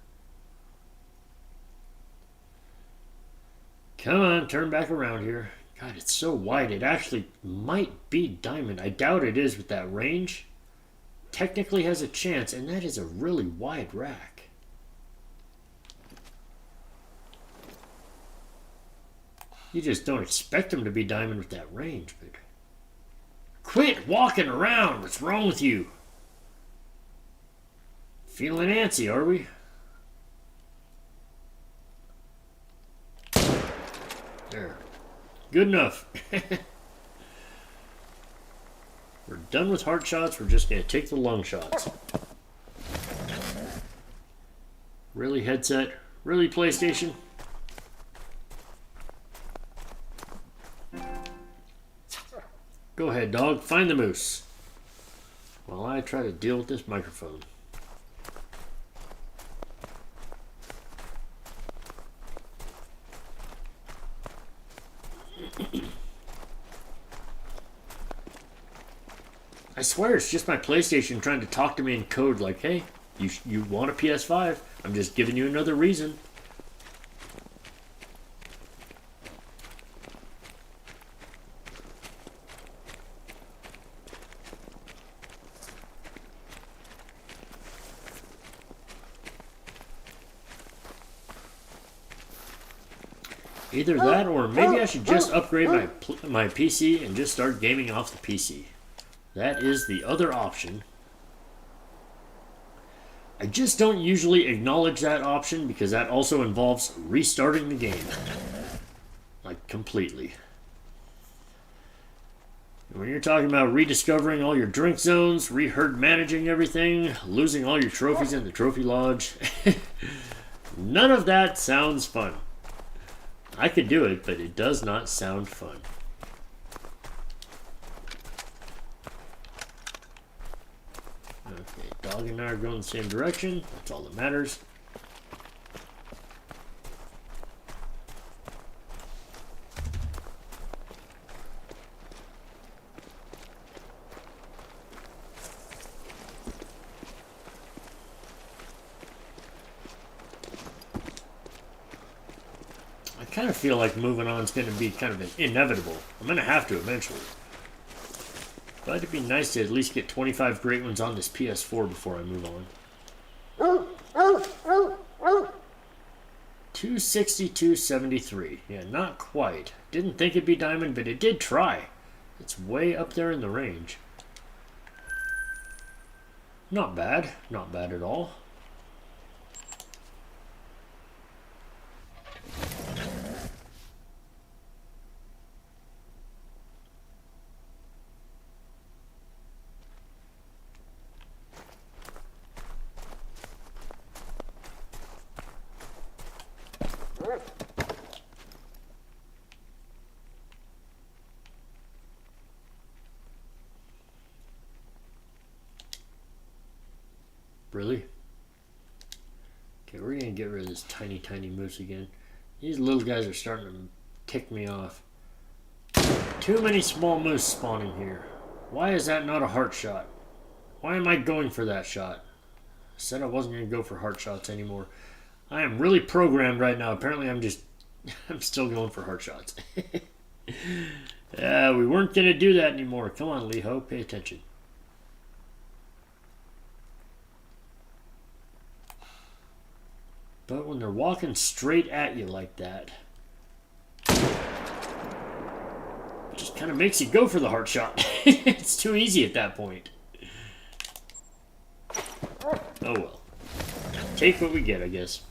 [SPEAKER 1] Come on, turn back around here. God, it's so wide. It actually might be diamond. I doubt it is with that range. Technically has a chance, and that is a really wide rack. You just don't expect them to be diamond with that range, but... Quit walking around! What's wrong with you? Feeling antsy, are we? There. Good enough. We're done with heart shots. We're just going to take the lung shots. Really, headset? Really, PlayStation? Go ahead, dog. Find the moose. While I try to deal with this microphone. I swear it's just my PlayStation trying to talk to me in code like, hey, you want a PS5? I'm just giving you another reason. Either that, or maybe I should just upgrade my PC and just start gaming off the PC. That is the other option. I just don't usually acknowledge that option because that also involves restarting the game. Like, completely. When you're talking about rediscovering all your drink zones, reherd managing everything, losing all your trophies in the trophy lodge, none of that sounds fun. I could do it, but it does not sound fun. Okay, dog and I are going the same direction. That's all that matters. I kind of feel like moving on is going to be kind of inevitable. I'm going to have to eventually. But it'd be nice to at least get 25 great ones on this PS4 before I move on. 262.73. Yeah, not quite. Didn't think it'd be diamond, but it did try. It's way up there in the range. Not bad. Not bad at all. Really? Okay, we're gonna get rid of this tiny moose again. These little guys are starting to tick me off. Too many small moose spawning here. Why is that not a heart shot? Why am I going for that shot? I said I wasn't going to go for heart shots anymore. I am really programmed right now. Apparently I'm still going for heart shots. We weren't going to do that anymore. Come on, Lee-Ho, pay attention. But when they're walking straight at you like that, it just kind of makes you go for the heart shot. It's too easy at that point. Oh well. Take what we get, I guess.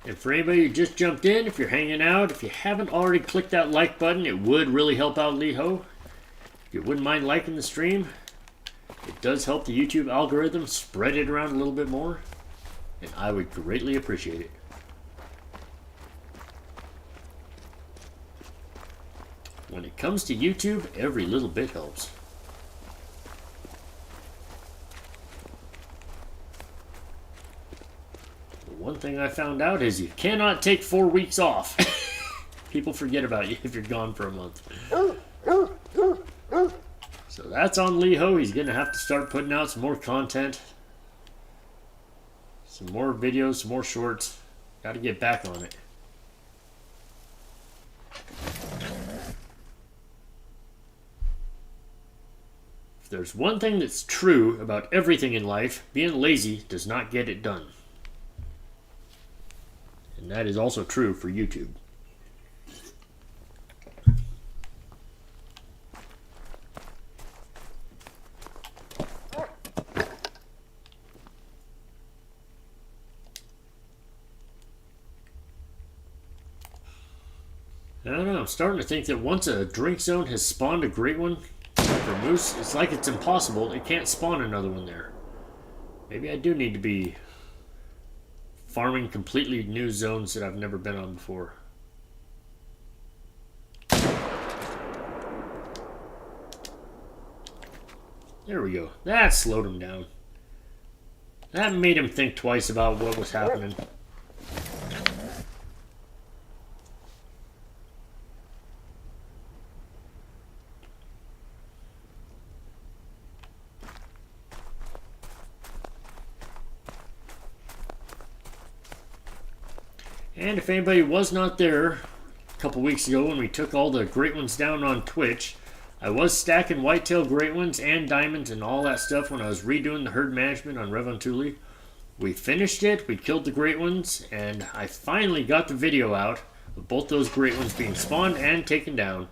[SPEAKER 1] And for anybody who just jumped in, if you're hanging out, if you haven't already clicked that like button, it would really help out Lee-Ho. If you wouldn't mind liking the stream, it does help the YouTube algorithm spread it around a little bit more, and I would greatly appreciate it. When it comes to YouTube, every little bit helps. One thing I found out is you cannot take 4 weeks off. People forget about you if you're gone for a month. So that's on Lee-Ho. He's going to have to start putting out some more content. Some more videos, some more shorts. Got to get back on it. If there's one thing that's true about everything in life, being lazy does not get it done. And that is also true for YouTube. I don't know, I'm starting to think that once a drink zone has spawned a great one for moose, it's like it's impossible. It can't spawn another one there. Maybe I do need to be farming completely new zones that I've never been on before. There we go. That slowed him down. That made him think twice about what was happening. And if anybody was not there a couple weeks ago when we took all the great ones down on Twitch, I was stacking whitetail great ones and diamonds and all that stuff when I was redoing the herd management on Revontuli. We finished it, we killed the great ones, and I finally got the video out of both those great ones being spawned and taken down.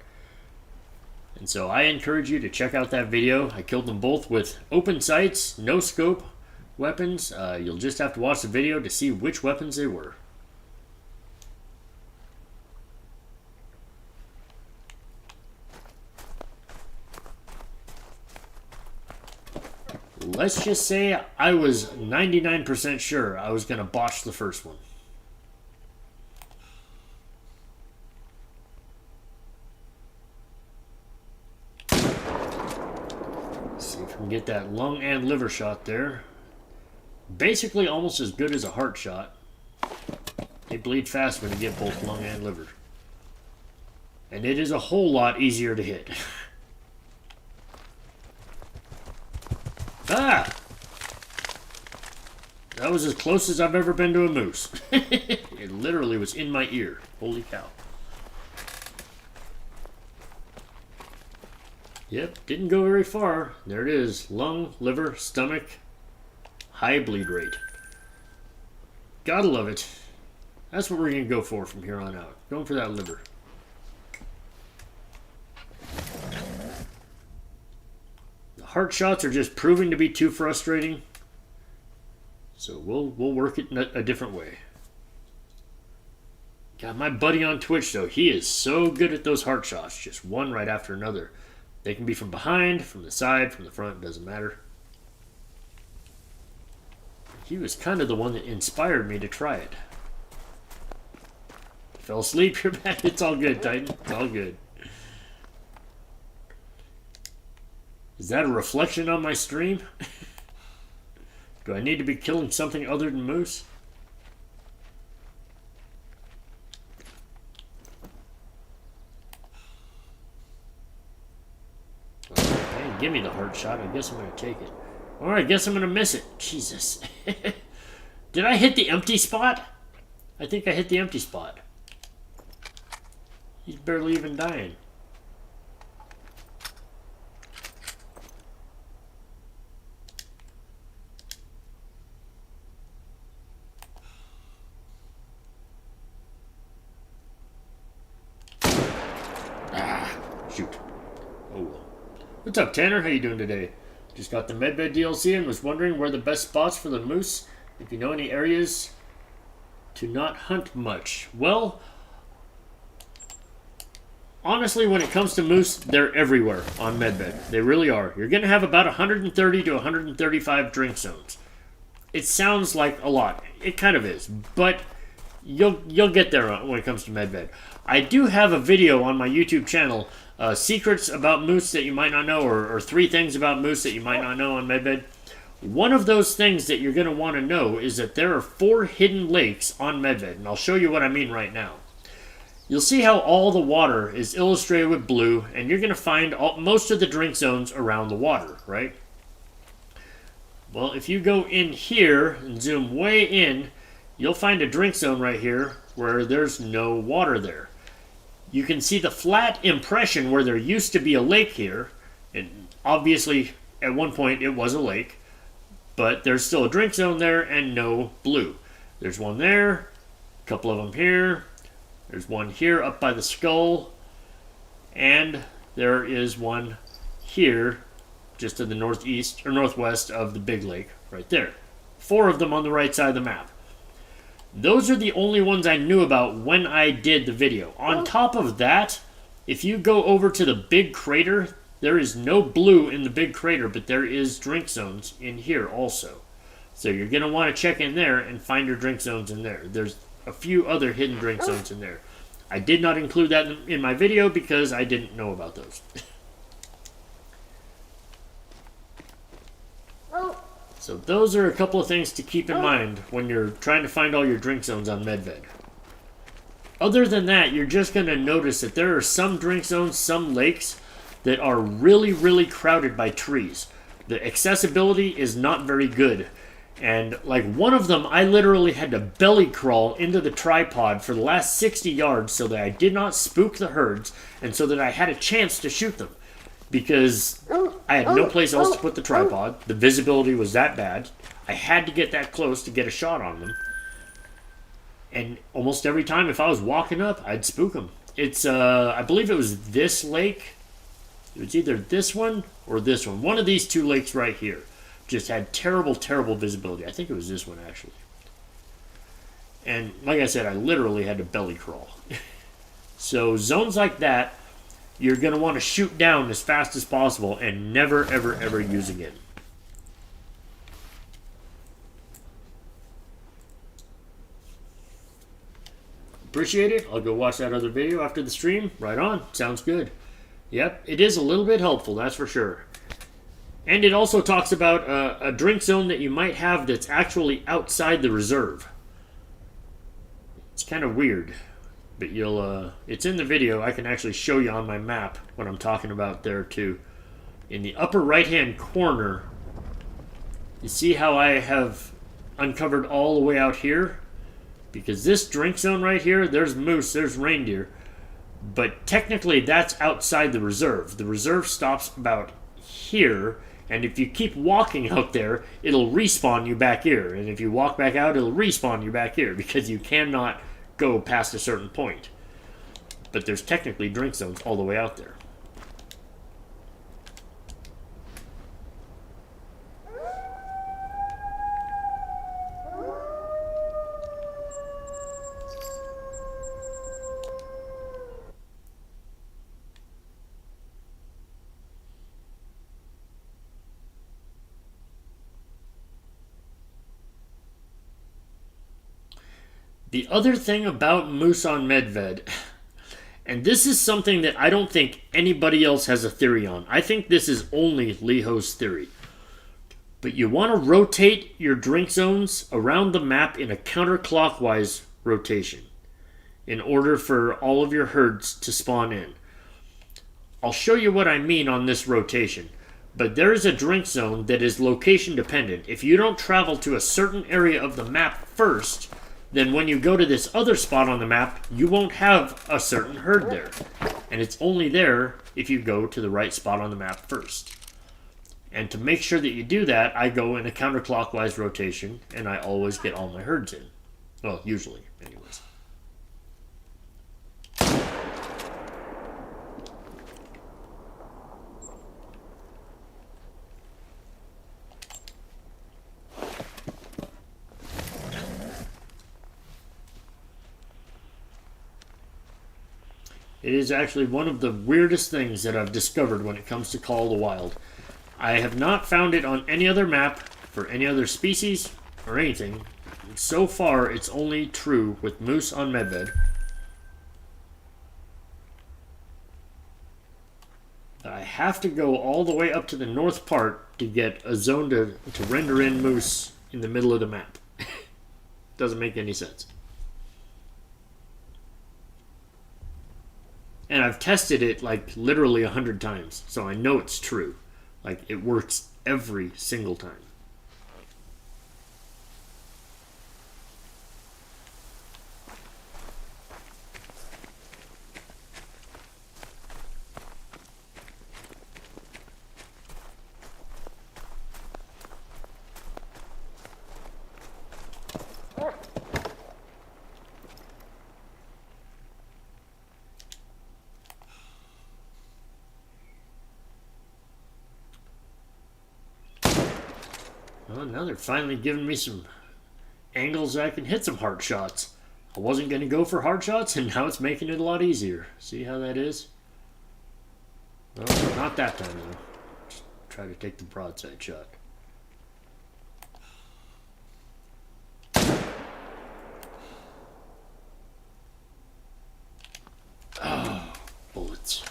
[SPEAKER 1] And so I encourage you to check out that video. I killed them both with open sights, no scope weapons. You'll just have to watch the video to see which weapons they were. Let's just say I was 99% sure I was going to botch the first one. Let's see if we can get that lung and liver shot there. Basically almost as good as a heart shot. They bleed fast when you get both lung and liver. And it is a whole lot easier to hit. Ah! That was as close as I've ever been to a moose. It literally was in my ear. Holy cow. Yep, didn't go very far. There it is. Lung, liver, stomach, high bleed rate. Gotta love it. That's what we're going to go for from here on out. Going for that liver. Heart shots are just proving to be too frustrating, so we'll work it in a different way. Got my buddy on Twitch though. He is so good at those heart shots, just one right after another. They can be from behind, from the side, from the front, doesn't matter. He was kind of the one that inspired me to try it. Fell asleep, you're back. It's all good, Titan. It's all good. Is that a reflection on my stream? Do I need to be killing something other than moose? Hey, give me the heart shot. I guess I'm going to take it. Alright, I guess I'm going to miss it. Jesus. Did I hit the empty spot? I think I hit the empty spot. He's barely even dying. Shoot. Oh well. What's up, Tanner? How you doing today? Just got the Medbed DLC and was wondering where the best spots for the moose, if you know any areas to not hunt much. Well, honestly, when it comes to moose, they're everywhere on Medbed. They really are. You're going to have about 130 to 135 drink zones. It sounds like a lot. It kind of is, but you'll get there when it comes to Medbed. I do have a video on my YouTube channel, secrets about moose that you might not know, or 3 things about moose that you might not know on Medbed. One of those things that you're going to want to know is that there are 4 hidden lakes on Medbed, and I'll show you what I mean right now. You'll see how all the water is illustrated with blue, and you're going to find most of the drink zones around the water, right? Well, if you go in here and zoom way in, you'll find a drink zone right here where there's no water there. You can see the flat impression where there used to be a lake here, and obviously at one point it was a lake, but there's still a drink zone there and no blue. There's one there, a couple of them here, there's one here up by the skull, and there is one here just to the northeast or northwest of the big lake right there. 4 of them on the right side of the map. Those are the only ones I knew about when I did the video. On top of that, if you go over to the big crater, there is no blue in the big crater, but there is drink zones in here also. So you're going to want to check in there and find your drink zones in there. There's a few other hidden drink zones in there. I did not include that in my video because I didn't know about those. So those are a couple of things to keep in mind when you're trying to find all your drink zones on Medved. Other than that, you're just going to notice that there are some drink zones, some lakes, that are really, really crowded by trees. The accessibility is not very good. And like one of them, I literally had to belly crawl into the tripod for the last 60 yards so that I did not spook the herds and so that I had a chance to shoot them. Because I had no place else to put the tripod. The visibility was that bad. I had to get that close to get a shot on them. And almost every time, if I was walking up, I'd spook them. It's, I believe it was this lake. It was either this one or this one. One of these 2 lakes right here just had terrible, terrible visibility. I think it was this one, actually. And like I said, I literally had to belly crawl. So zones like that, you're going to want to shoot down as fast as possible and never, ever, ever use again. Appreciate it. I'll go watch that other video after the stream. Right on. Sounds good. Yep, it is a little bit helpful, that's for sure. And it also talks about a drink zone that you might have that's actually outside the reserve. It's kind of weird. But you'll, it's in the video. I can actually show you on my map what I'm talking about there too. In the upper right-hand corner, you see how I have uncovered all the way out here? Because this drink zone right here, there's moose, there's reindeer. But technically that's outside the reserve. The reserve stops about here, and if you keep walking out there, it'll respawn you back here. And if you walk back out, it'll respawn you back here because you cannot go past a certain point. But there's technically drink zones all the way out there. The other thing about Moose on Medved, and this is something that I don't think anybody else has a theory on. I think this is only Leho's theory. But you want to rotate your drink zones around the map in a counterclockwise rotation in order for all of your herds to spawn in. I'll show you what I mean on this rotation. But there is a drink zone that is location dependent. If you don't travel to a certain area of the map first, then when you go to this other spot on the map, you won't have a certain herd there. And it's only there if you go to the right spot on the map first. And to make sure that you do that, I go in a counterclockwise rotation, and I always get all my herds in. Well, usually, anyways. It is actually one of the weirdest things that I've discovered when it comes to Call of the Wild. I have not found it on any other map for any other species or anything. So far, it's only true with Moose on Medved. I have to go all the way up to the north part to get a zone to render in Moose in the middle of the map. Doesn't make any sense. And I've tested it like literally 100 times, so I know it's true. Like, it works every single time. Well, now they're finally giving me some angles that I can hit some hard shots. I wasn't going to go for hard shots, and now it's making it a lot easier. See how that is? Well, not that time, though. Just try to take the broadside shot. Oh, bullets.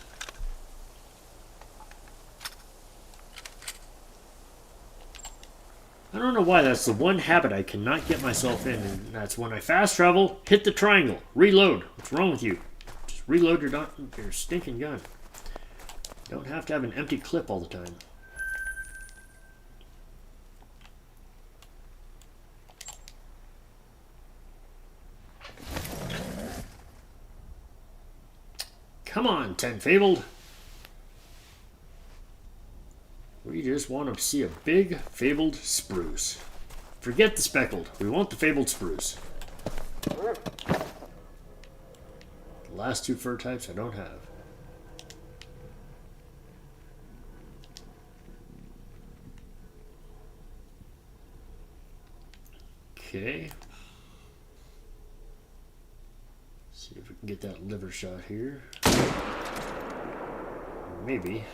[SPEAKER 1] I don't know why, that's the one habit I cannot get myself in, and that's when I fast travel, hit the triangle, reload. What's wrong with you? Just reload your stinking gun. You don't have to have an empty clip all the time. Come on, Ten Fabled. We just want to see a big fabled spruce. Forget the speckled. We want the fabled spruce. The last two fur types I don't have. Okay. See if we can get that liver shot here. Maybe.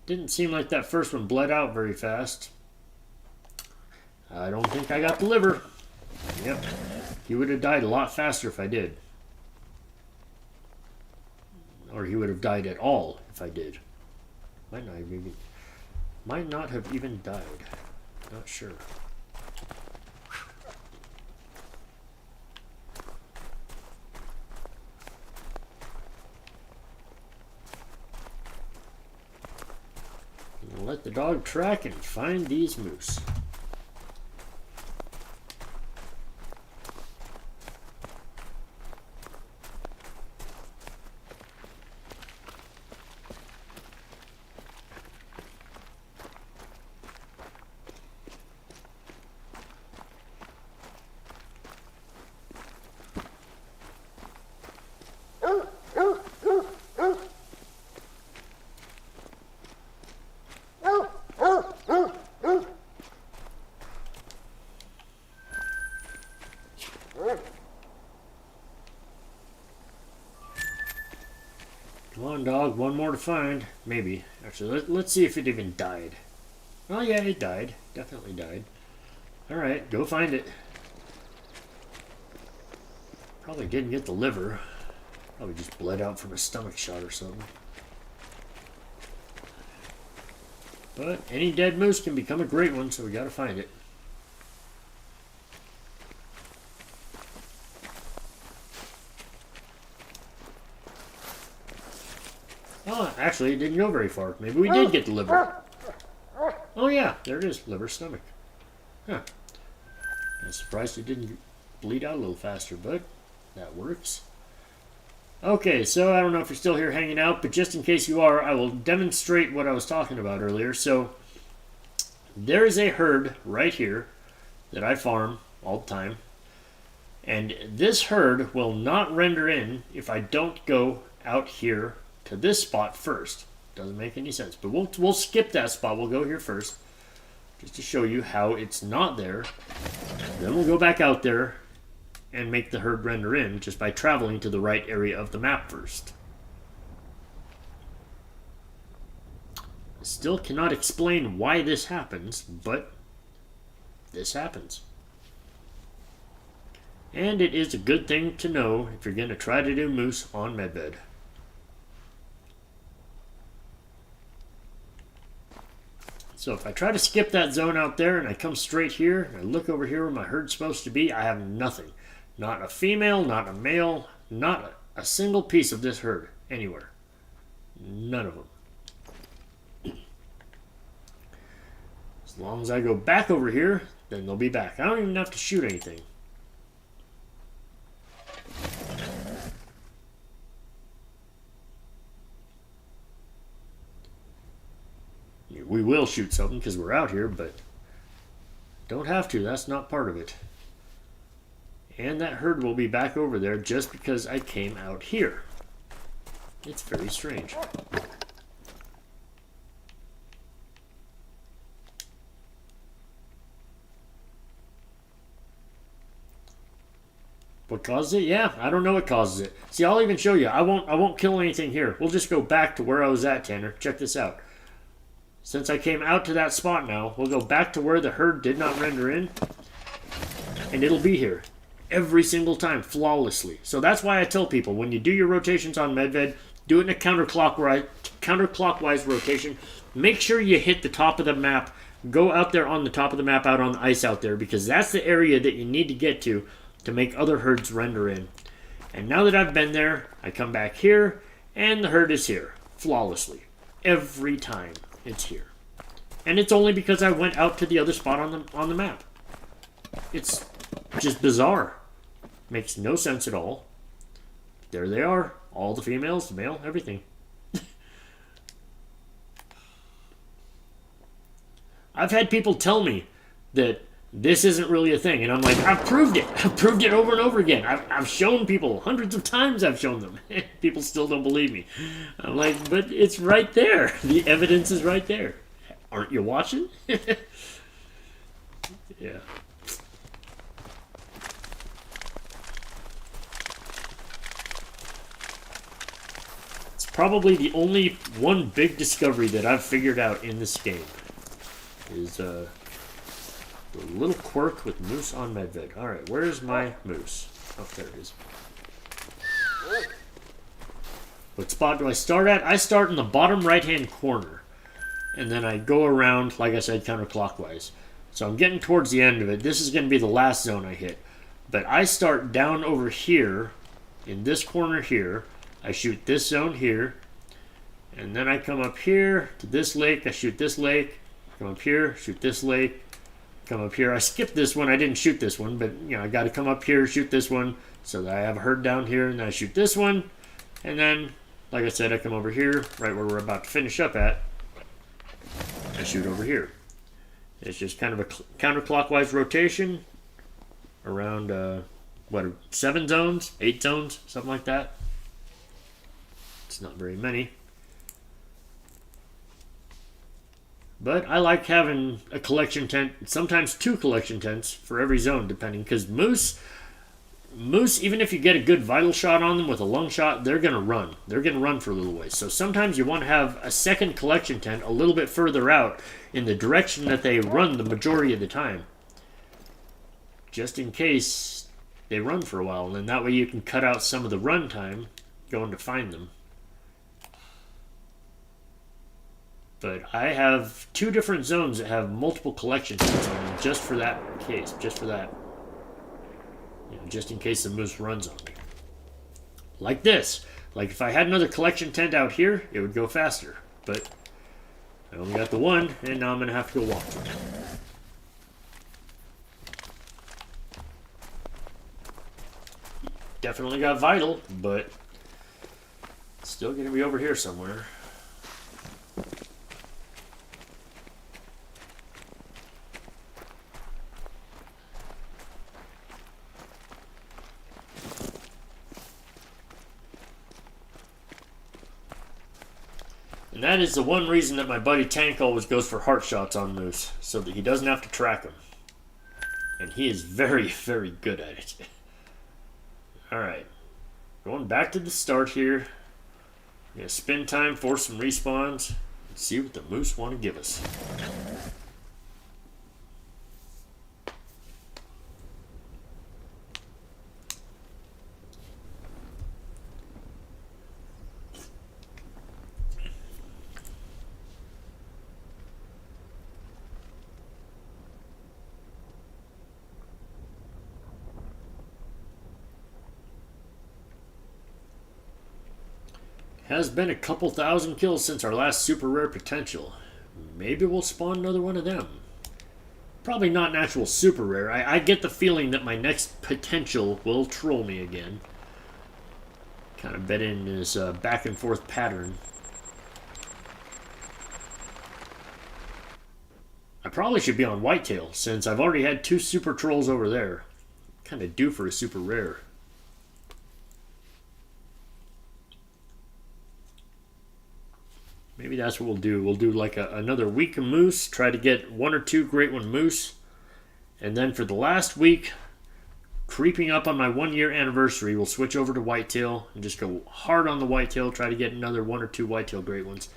[SPEAKER 1] Didn't seem like that first one bled out very fast. I don't think I got the liver. Yep. He would have died a lot faster if I did. Or he would have died at all if I did. Might not have even died. Not sure. Let the dog track and find these moose. Come on, dog. One more to find. Maybe. Actually, let's see if it even died. Oh, yeah, it died. Definitely died. Alright, go find it. Probably didn't get the liver. Probably just bled out from a stomach shot or something. But any dead moose can become a great one, so we gotta find it. Oh, actually, it didn't go very far. Maybe we did get the liver. Oh yeah, there it is. Liver, stomach. Huh. I'm surprised it didn't bleed out a little faster, but that works. Okay, so I don't know if you're still here hanging out, but just in case you are, I will demonstrate what I was talking about earlier. So, there is a herd right here that I farm all the time. And this herd will not render in if I don't go out here to this spot first. Doesn't make any sense, but we'll skip that spot. We'll go here first, just to show you how it's not there. Then we'll go back out there and make the herd render in just by traveling to the right area of the map first. Still cannot explain why this happens, but this happens. And it is a good thing to know if you're going to try to do moose on Medved. So if I try to skip that zone out there and I come straight here and I look over here where my herd's supposed to be, I have nothing. Not a female, not a male, not a single piece of this herd anywhere. None of them. As long as I go back over here, then they'll be back. I don't even have to shoot anything. We will shoot something because we're out here, but don't have to. That's not part of it. And that herd will be back over there just because I came out here. It's very strange. What causes it? Yeah, I don't know what causes it. See, I'll even show you. I won't kill anything here. We'll just go back to where I was at, Tanner. Check this out. Since I came out to that spot now, we'll go back to where the herd did not render in, and it'll be here every single time, flawlessly. So that's why I tell people, when you do your rotations on Medved, do it in a counterclockwise rotation. Make sure you hit the top of the map. Go out there on the top of the map, out on the ice out there, because that's the area that you need to get to make other herds render in. And now that I've been there, I come back here, and the herd is here, flawlessly, every time. It's here. And it's only because I went out to the other spot on the map. It's just bizarre. Makes no sense at all. There they are. All the females, the male, everything. I've had people tell me that this isn't really a thing. And I'm like, I've proved it. I've proved it over and over again. I've shown people. Hundreds of times I've shown them. People still don't believe me. I'm like, but it's right there. The evidence is right there. Aren't you watching? Yeah. It's probably the only one big discovery that I've figured out in this game. Is, the little quirk with moose on Medved. Alright, where's my moose? Oh, there it is. What spot do I start at? I start in the bottom right-hand corner. And then I go around, like I said, counterclockwise. So I'm getting towards the end of it. This is going to be the last zone I hit. But I start down over here, in this corner here. I shoot this zone here. And then I come up here to this lake. I shoot this lake. Come up here, shoot this lake. Come up here. I skipped this one. I didn't shoot this one, but you know, I got to come up here, shoot this one, so that I have a herd down here, and then I shoot this one, and then, like I said, I come over here, right where we're about to finish up at. I shoot over here. It's just kind of a counterclockwise rotation around 7 zones, 8 zones, something like that. It's not very many. But I like having a collection tent, sometimes 2 collection tents for every zone, depending. Because moose, moose, even if you get a good vital shot on them with a lung shot, they're going to run. They're going to run for a little ways. So sometimes you want to have a second collection tent a little bit further out in the direction that they run the majority of the time. Just in case they run for a while. And then that way you can cut out some of the run time going to find them. But I have 2 different zones that have multiple collection tents on them just for that case. Just for that. You know, just in case the moose runs on me. Like this. Like if I had another collection tent out here, it would go faster. But I only got the one, and now I'm going to have to go walk through it. Definitely got vital, but it's still going to be over here somewhere. And that is the one reason that my buddy Tank always goes for heart shots on moose, so that he doesn't have to track them. And he is very, very good at it. Alright, going back to the start here. We're going to spend time, force some respawns, and see what the moose want to give us. Has been a couple thousand kills since our last super rare potential. Maybe we'll spawn another one of them. Probably not an actual super rare. I get the feeling that my next potential will troll me again. Kind of bet in this back and forth pattern. I probably should be on whitetail since I've already had 2 super trolls over there. Kind of due for a super rare. Maybe that's what we'll do. We'll do like another week of moose, try to get 1 or 2 great one moose. And then for the last week, creeping up on my 1-year anniversary, we'll switch over to whitetail and just go hard on the whitetail, try to get another 1 or 2 whitetail great ones.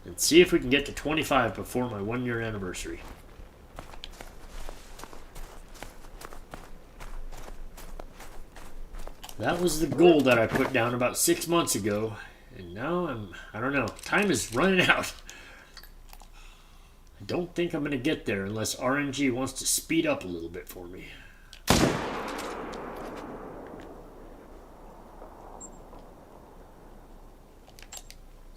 [SPEAKER 1] And see if we can get to 25 before my 1-year anniversary. That was the goal that I put down about 6 months ago. And now I don't know, time is running out. I don't think I'm going to get there unless RNG wants to speed up a little bit for me.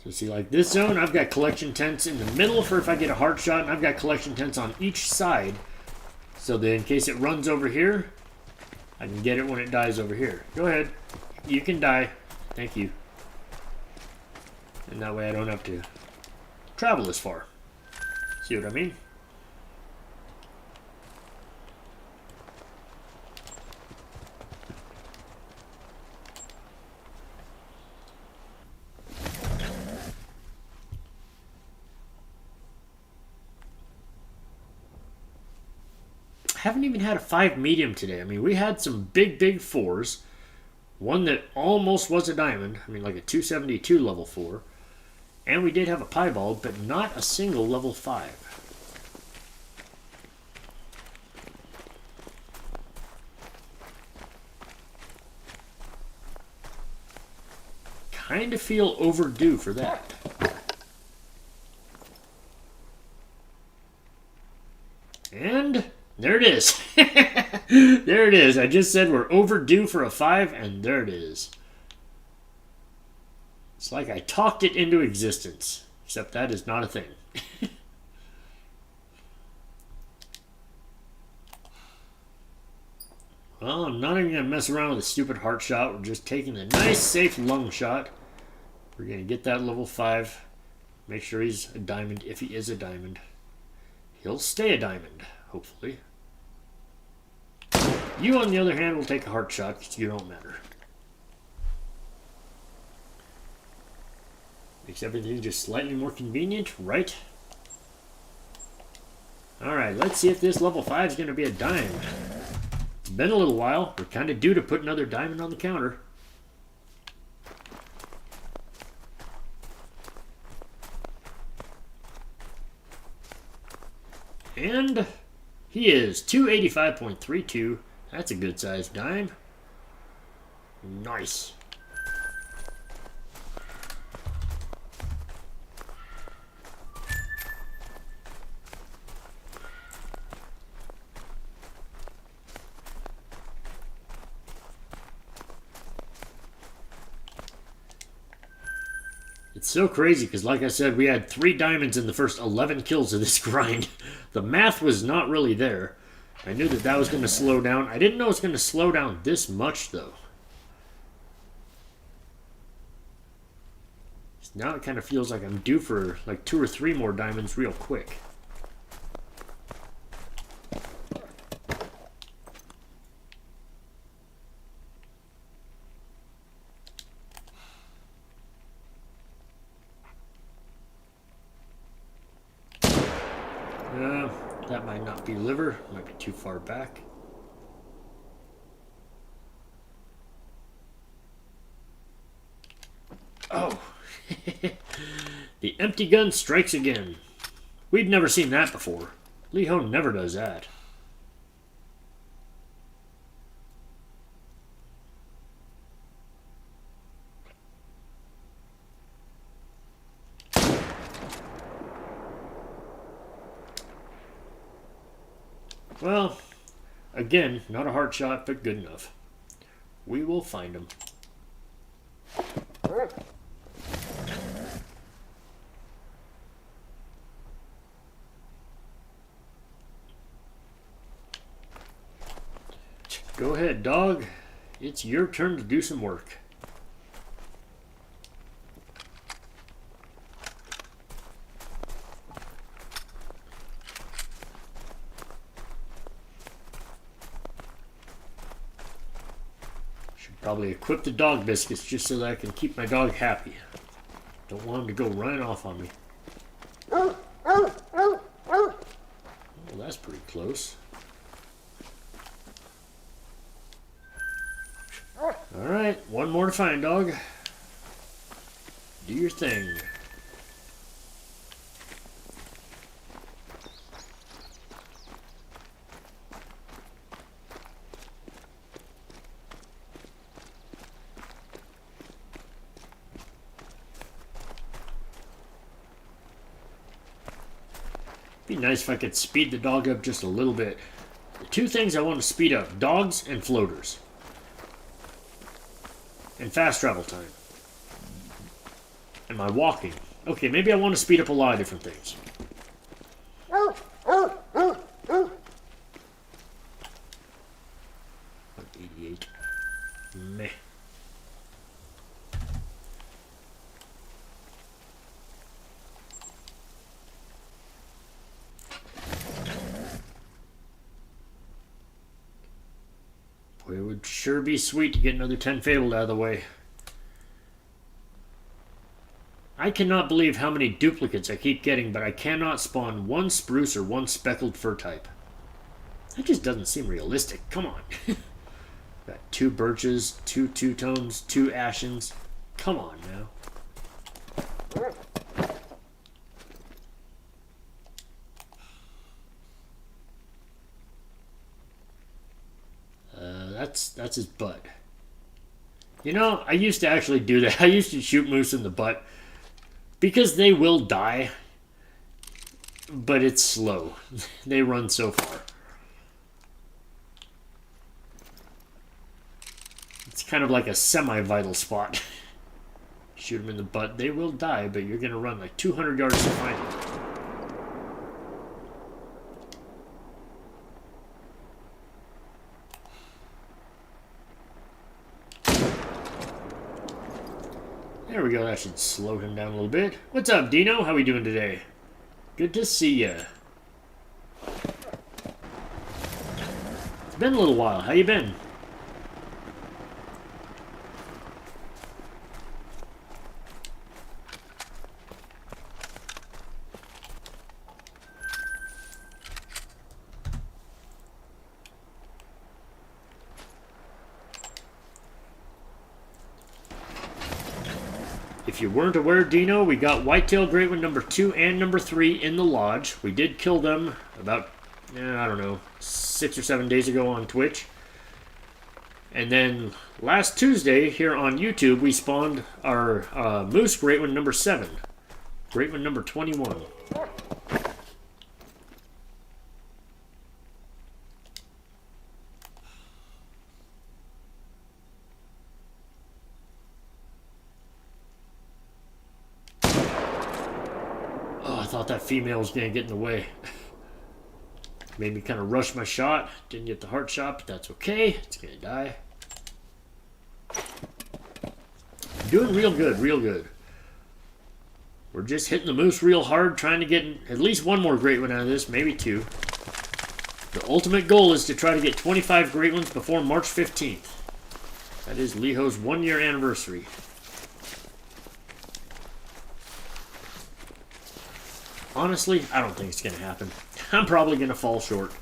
[SPEAKER 1] So see, like this zone, I've got collection tents in the middle for if I get a hard shot, and I've got collection tents on each side. So that in case it runs over here, I can get it when it dies over here. Go ahead. You can die. Thank you. And that way I don't have to travel as far. See what I mean? Haven't even had a 5 medium today. I mean, we had some big 4s. One that almost was a diamond. I mean, like a 272 level 4. And we did have a piebald, but not a single level 5. Kind of feel overdue for that. And there it is. There it is. I just said we're overdue for a 5, and there it is. It's like I talked it into existence, except that is not a thing. Well, I'm not even going to mess around with a stupid heart shot. We're just taking a nice, safe lung shot. We're going to get that level 5. Make sure he's a diamond if he is a diamond. He'll stay a diamond, hopefully. You, on the other hand, will take a heart shot because you don't matter. Makes everything just slightly more convenient, right? Alright, let's see if this level 5 is going to be a dime. It's been a little while. We're kind of due to put another diamond on the counter. And he is 285.32. That's a good sized dime. Nice. It's so crazy because, like I said, we had 3 diamonds in the first 11 kills of this grind. The math was not really there. I knew that that was going to slow down. I didn't know it was going to slow down this much, though. Now it kind of feels like I'm due for like 2 or 3 more diamonds real quick. That might not be liver. Might be too far back. Oh. The empty gun strikes again. We've never seen that before. Lee Ho never does that. Well, again, not a hard shot, but good enough. We will find him. Go ahead, dog. It's your turn to do some work. Should probably equip the dog biscuits just so that I can keep my dog happy. Don't want him to go running off on me. Well, that's pretty close. Alright, one more to find, dog. Do your thing. Be nice if I could speed the dog up just a little bit. The 2 things I want to speed up, dogs and floaters. And fast travel time. And my walking. Okay, maybe I want to speed up a lot of different things. 188. Meh. Boy, it would sure be sweet to get another 10 fabled out of the way. I cannot believe how many duplicates I keep getting, but I cannot spawn 1 spruce or 1 speckled fur type. That just doesn't seem realistic. Come on. Got 2 birches, 2 two-tones, 2 ashens. Come on now. That's his butt. You know, I used to actually do that. I used to shoot moose in the butt because they will die, but it's slow. They run so far. It's kind of like a semi-vital spot. Shoot them in the butt, they will die, but you're going to run like 200 yards to find them. There we go, that should slow him down a little bit. What's up, Dino? How we doing today? Good to see ya. It's been a little while. How you been? if you weren't aware, Dino, we got whitetail great one number 2 and number 3 in the lodge. We did kill them about, I don't know, 6 or 7 days ago on Twitch. And then last Tuesday here on YouTube, we spawned our moose great one number 7. Great one number 21. I thought that female was going to get in the way. Made me kind of rush my shot. Didn't get the heart shot, but that's okay. It's going to die. Doing real good, real good. We're just hitting the moose real hard, trying to get at least one more great one out of this, maybe 2. The ultimate goal is to try to get 25 great ones before March 15th. That is Leho's 1-year anniversary. Honestly, I don't think it's going to happen. I'm probably going to fall short.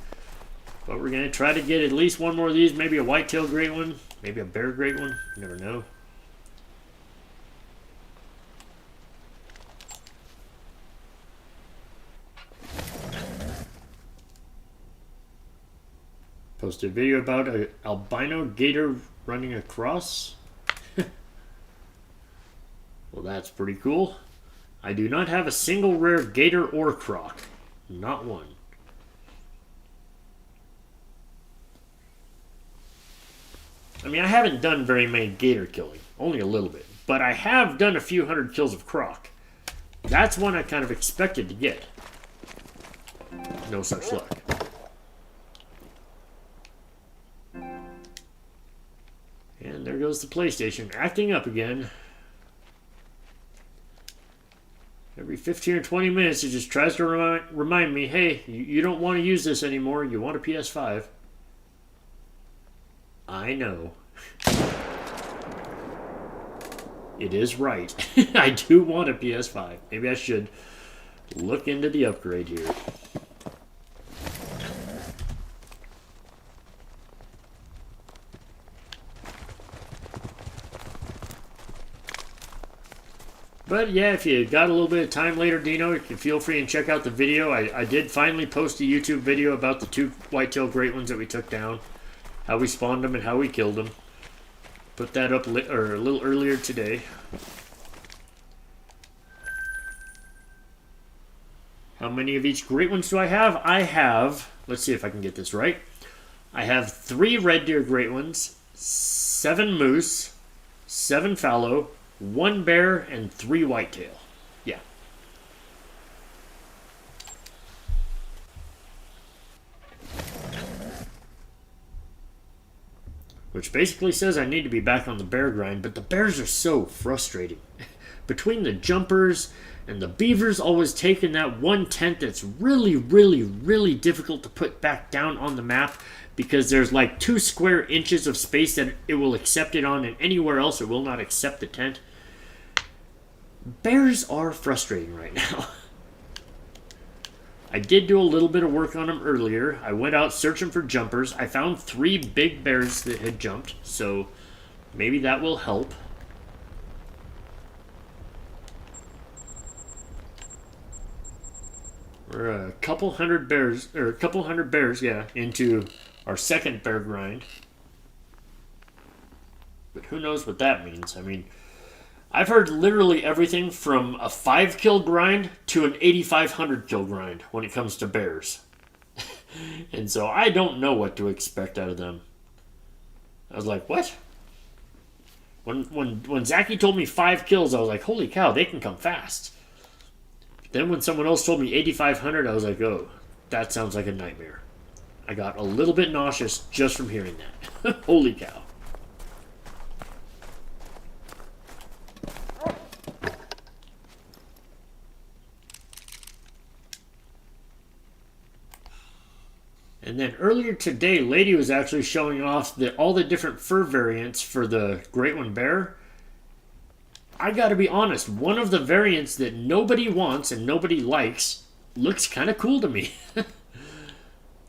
[SPEAKER 1] But we're going to try to get at least one more of these. Maybe a whitetail great one. Maybe a bear great one. You never know. Posted a video about an albino gator running across. Well, that's pretty cool. I do not have a single rare gator or croc. Not one. I mean, I haven't done very many gator killing. Only a little bit. But I have done a few hundred kills of croc. That's one I kind of expected to get. No such luck. And there goes the PlayStation, acting up again. Every 15 or 20 minutes, it just tries to remind me, hey, you don't want to use this anymore. You want a PS5. I know. It is right. I do want a PS5. Maybe I should look into the upgrade here. But yeah, if you got a little bit of time later, Dino, you can feel free and check out the video. I did finally post a YouTube video about the 2 whitetail great ones that we took down. How we spawned them and how we killed them. Put that up a little earlier today. How many of each great ones do I have? I have, let's see if I can get this right. I have 3 red deer great ones, 7 moose, 7 fallow, 1 bear, and 3 whitetail. Yeah. Which basically says I need to be back on the bear grind, but the bears are so frustrating. Between the jumpers and the beavers always taking that one tent that's really, really, really difficult to put back down on the map because there's like 2 square inches of space that it will accept it on, and anywhere else it will not accept the tent. Bears are frustrating right now. I did do a little bit of work on them earlier. I went out searching for jumpers. I found 3 big bears that had jumped, so maybe that will help. We're a couple hundred bears, yeah, into our second bear grind. But who knows what that means? I mean, I've heard literally everything from a 5-kill grind to an 8,500 kill grind when it comes to bears. And so I don't know what to expect out of them. I was like, what? When Zachy told me 5 kills, I was like, holy cow, they can come fast. Then when someone else told me 8,500, I was like, oh, that sounds like a nightmare. I got a little bit nauseous just from hearing that. Holy cow. And then earlier today, Lady was actually showing off all the different fur variants for the Great One Bear. I gotta be honest, one of the variants that nobody wants and nobody likes looks kind of cool to me.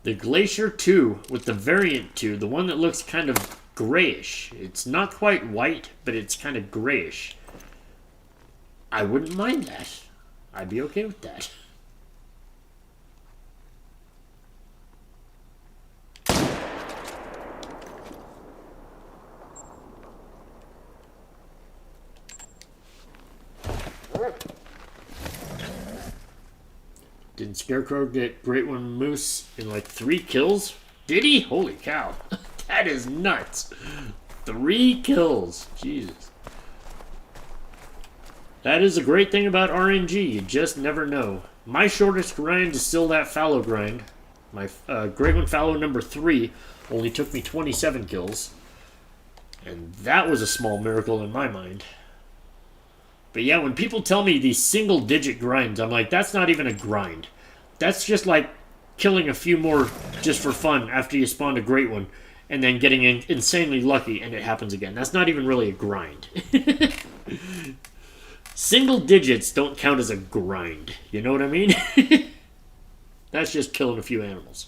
[SPEAKER 1] The Glacier 2 with the Variant 2, the one that looks kind of grayish. It's not quite white, but it's kind of grayish. I wouldn't mind that. I'd be okay with that. Didn't Scarecrow get Great One Moose in like 3 kills? Did he? Holy cow. That is nuts. 3 kills. Jesus. That is a great thing about RNG. You just never know. My shortest grind is still that fallow grind. My Great One Fallow number 3 only took me 27 kills. And that was a small miracle in my mind. But yeah, when people tell me these single-digit grinds, I'm like, that's not even a grind. That's just like killing a few more just for fun after you spawned a Great One, and then getting insanely lucky, and it happens again. That's not even really a grind. Single digits don't count as a grind. You know what I mean? That's just killing a few animals.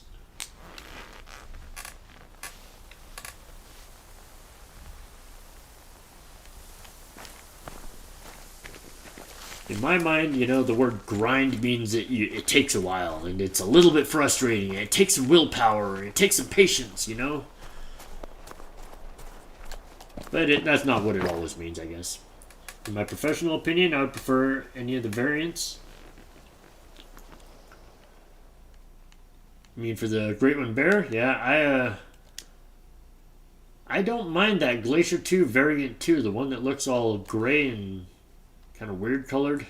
[SPEAKER 1] In my mind, you know, the word grind means that it takes a while, and it's a little bit frustrating, and it takes some willpower, and it takes some patience, you know? But that's not what it always means, I guess. In my professional opinion, I would prefer any of the variants. I mean, for the Great One Bear, yeah, I don't mind that Glacier 2 variant 2, the one that looks all gray and kind of weird colored.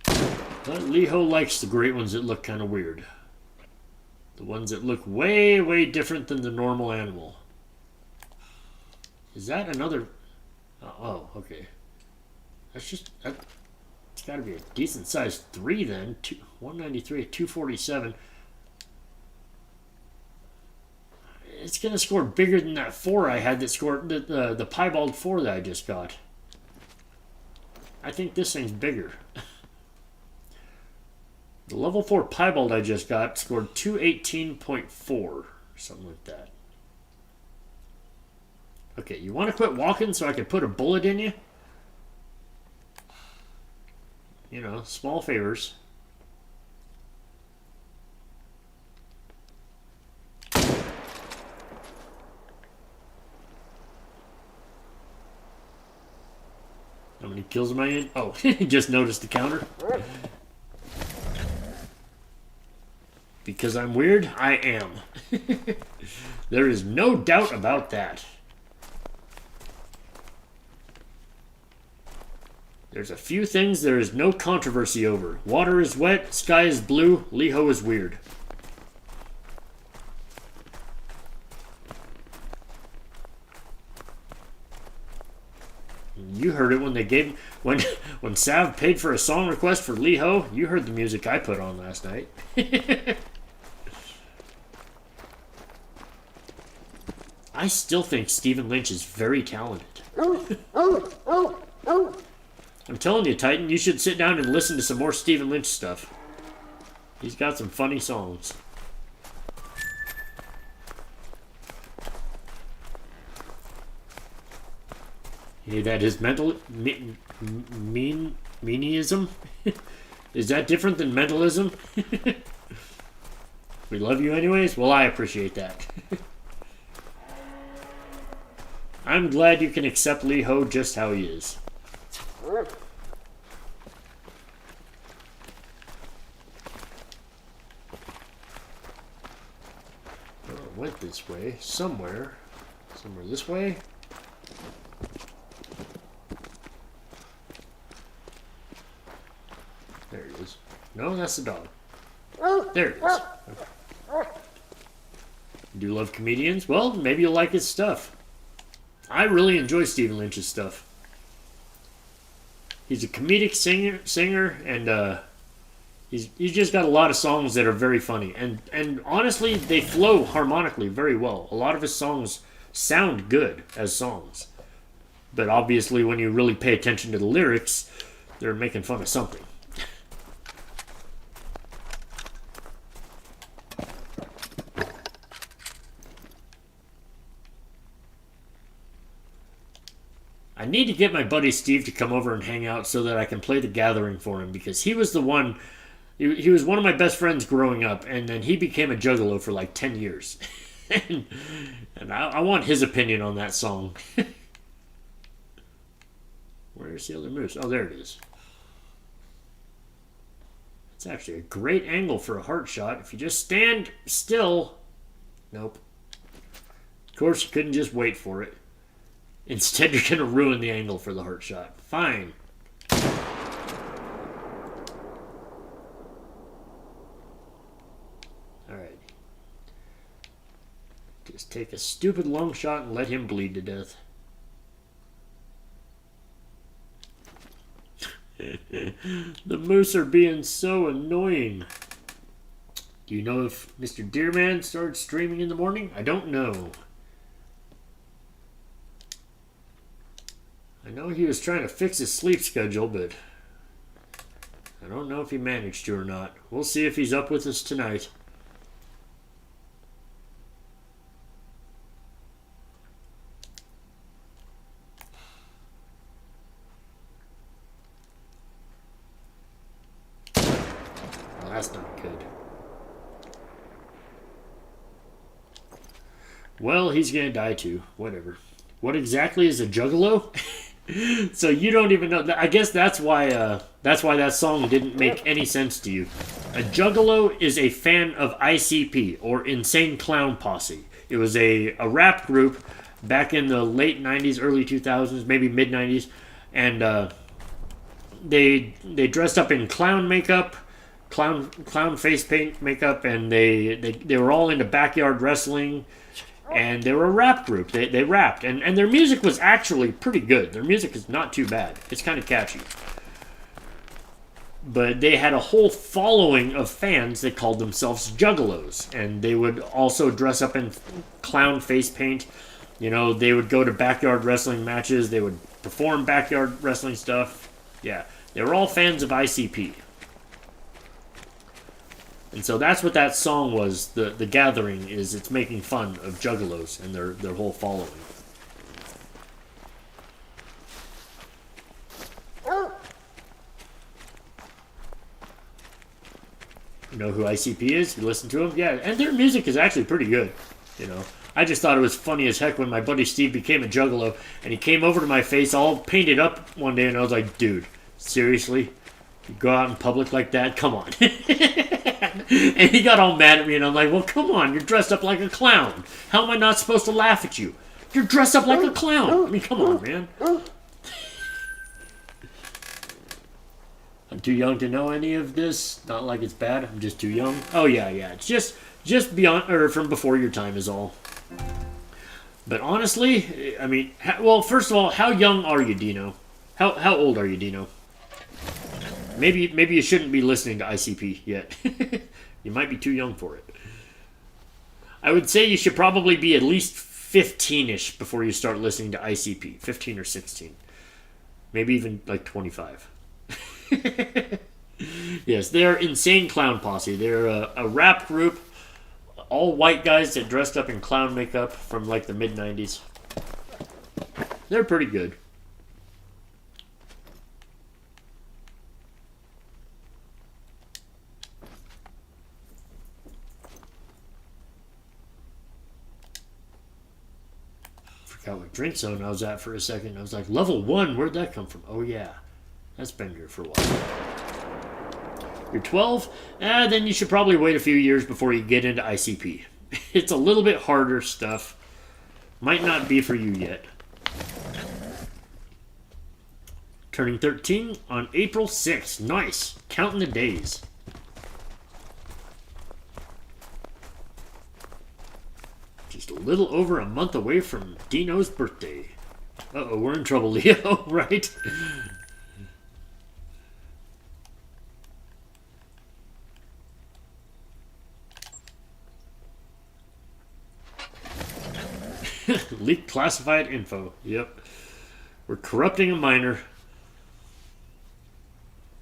[SPEAKER 1] But Leho likes the Great Ones that look kind of weird. The ones that look way, way different than the normal animal. Is that another... Oh, okay. That's just... It's got to be a decent sized 3 then. 193, 247. It's going to score bigger than that 4 I had that scored... The Piebald 4 that I just got. I think this thing's bigger. The level 4 Piebald I just got scored 218.4. Something like that. Okay, you want to quit walking so I can put a bullet in you? You know, small favors. How many kills am I in? Oh, just noticed the counter. Because I'm weird? I am. There is no doubt about that. There's a few things there is no controversy over. Water is wet, sky is blue, Leho is weird. You heard it when they gave... When Sav paid for a song request for Leho, you heard the music I put on last night. I still think Stephen Lynch is very talented. I'm telling you, Titan, you should sit down and listen to some more Stephen Lynch stuff. He's got some funny songs. Hey, that is mental... meanism? Is that different than mentalism? We love you anyways? Well, I appreciate that. I'm glad you can accept Leho just how he is. Went this way, somewhere this way. There it is. No, that's the dog. There it is. Okay. Do you love comedians? Well, maybe you'll like his stuff. I really enjoy Stephen Lynch's stuff. He's a comedic singer, and he's just got a lot of songs that are very funny, and honestly, they flow harmonically very well. A lot of his songs sound good as songs, but obviously, when you really pay attention to the lyrics, they're making fun of something. I need to get my buddy Steve to come over and hang out so that I can play The Gathering for him, because he was the one. He was one of my best friends growing up, and then he became a juggalo for like 10 years. and I want his opinion on that song. Where's the other moose? Oh, there it is. It's actually a great angle for a heart shot. If you just stand still. Nope. Of course, you couldn't just wait for it. Instead, you're going to ruin the angle for the heart shot. Fine. Alright. Just take a stupid long shot and let him bleed to death. The moose are being so annoying. Do you know if Mr. Deerman started streaming in the morning? I don't know. I know he was trying to fix his sleep schedule, but I don't know if he managed to or not. We'll see if he's up with us tonight. Well, that's not good. Well, he's gonna die too. Whatever. What exactly is a juggalo? So you don't even know. I guess that's why that song didn't make any sense to you. A juggalo is a fan of ICP, or Insane Clown Posse. It was a rap group back in the late 90s, early 2000s, maybe mid 90s, and they dressed up in clown makeup, clown face paint makeup, and they were all into backyard wrestling. And they were a rap group. They rapped. And their music was actually pretty good. Their music is not too bad. It's kind of catchy. But they had a whole following of fans that called themselves juggalos. And they would also dress up in clown face paint. You know, they would go to backyard wrestling matches. They would perform backyard wrestling stuff. Yeah. They were all fans of ICP. And so that's what that song was. The Gathering is, it's making fun of juggalos and their whole following. You know who ICP is? You listen to them? Yeah, and their music is actually pretty good. You know, I just thought it was funny as heck when my buddy Steve became a juggalo and he came over to my face all painted up one day, and I was like, dude, seriously? You go out in public like that? Come on. And he got all mad at me, and I'm like, well, come on, you're dressed up like a clown. How am I not supposed to laugh at you? You're dressed up like a clown. I mean, come on, man. I'm too young to know any of this. Not like it's bad. I'm just too young. Oh, yeah. It's just beyond, or from before your time is all. But honestly, I mean, well, first of all, how young are you, Dino? How old are you, Dino? Maybe you shouldn't be listening to ICP yet. You might be too young for it. I would say you should probably be at least 15-ish before you start listening to ICP. 15 or 16. Maybe even like 25. Yes, they're Insane Clown Posse. They're a rap group. All white guys that dressed up in clown makeup from like the mid-90s. They're pretty good. Forgot what drink zone I was at for a second. I was like, level 1, where'd that come from? Oh yeah, that's been here for a while. You're 12? Then you should probably wait a few years before you get into ICP. It's a little bit harder stuff. Might not be for you yet. Turning 13 on April 6th. Nice. Counting the days. Just a little over a month away from Dino's birthday. Uh-oh, we're in trouble, Leo, right? Leaked classified info. Yep. We're corrupting a minor.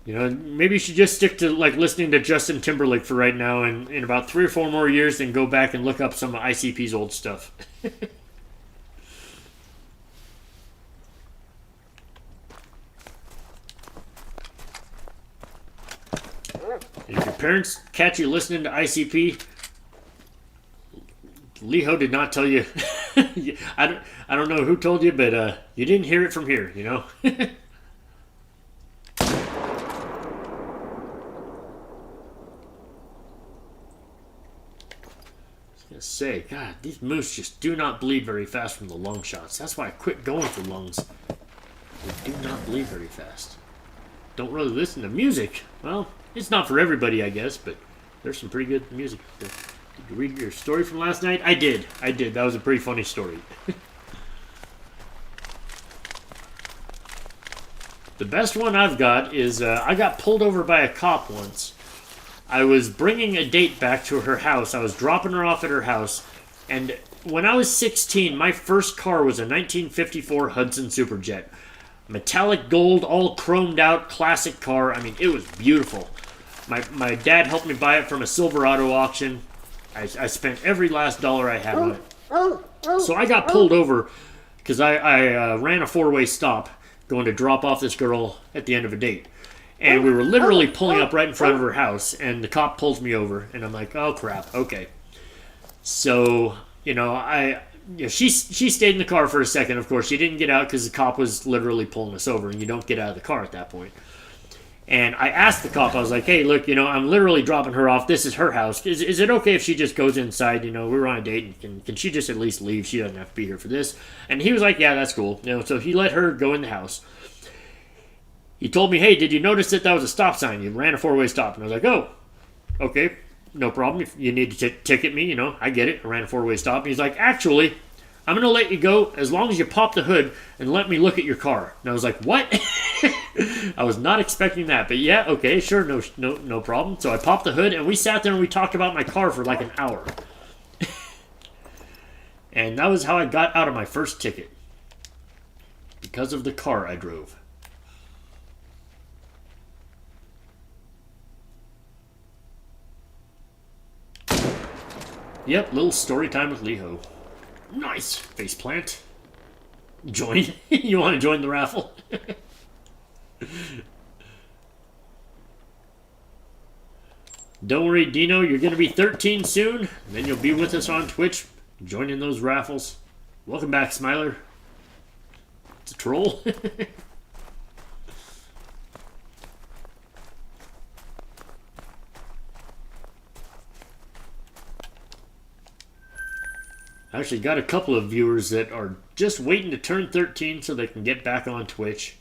[SPEAKER 1] You know, maybe you should just stick to like listening to Justin Timberlake for right now, and in about 3 or 4 more years, then go back and look up some of ICP's old stuff. parents catch you listening to ICP, Leho did not tell you. I don't know who told you, but you didn't hear it from here, you know? Say, God, these moose just do not bleed very fast from the lung shots. That's why I quit going for lungs. They do not bleed very fast. Don't really listen to music. Well, it's not for everybody, I guess, but there's some pretty good music. Did you read your story from last night? I did. That was a pretty funny story. The best one I've got is I got pulled over by a cop once. I was bringing a date back to her house. I was dropping her off at her house. And when I was 16, my first car was a 1954 Hudson Superjet. Metallic gold, all chromed out, classic car. I mean, it was beautiful. My dad helped me buy it from a Silverado auction. I spent every last dollar I had on it. So I got pulled over because I ran a four-way stop going to drop off this girl at the end of a date. And we were literally pulling up right in front of her house, and the cop pulls me over, and I'm like, oh, crap, okay. So, you know, she stayed in the car for a second, of course. She didn't get out because the cop was literally pulling us over, and you don't get out of the car at that point. And I asked the cop, I was like, hey, look, you know, I'm literally dropping her off. This is her house. Is it okay if she just goes inside? You know, we were on a date, and can she just at least leave? She doesn't have to be here for this. And he was like, yeah, that's cool. You know, so he let her go in the house. He told me, hey, did you notice that was a stop sign? You ran a four-way stop. And I was like, oh, okay, no problem. If you need to ticket me, you know, I get it. I ran a four-way stop. And he's like, actually, I'm going to let you go as long as you pop the hood and let me look at your car. And I was like, what? I was not expecting that. But yeah, okay, sure, no problem. So I popped the hood, and we sat there and we talked about my car for like an hour. And that was how I got out of my first ticket. Because of the car I drove. Yep, little story time with Leho. Nice. Faceplant. Join. You want to join the raffle? Don't worry, Dino. You're going to be 13 soon. And then you'll be with us on Twitch, joining those raffles. Welcome back, Smiler. It's a troll. I actually got a couple of viewers that are just waiting to turn 13 so they can get back on Twitch.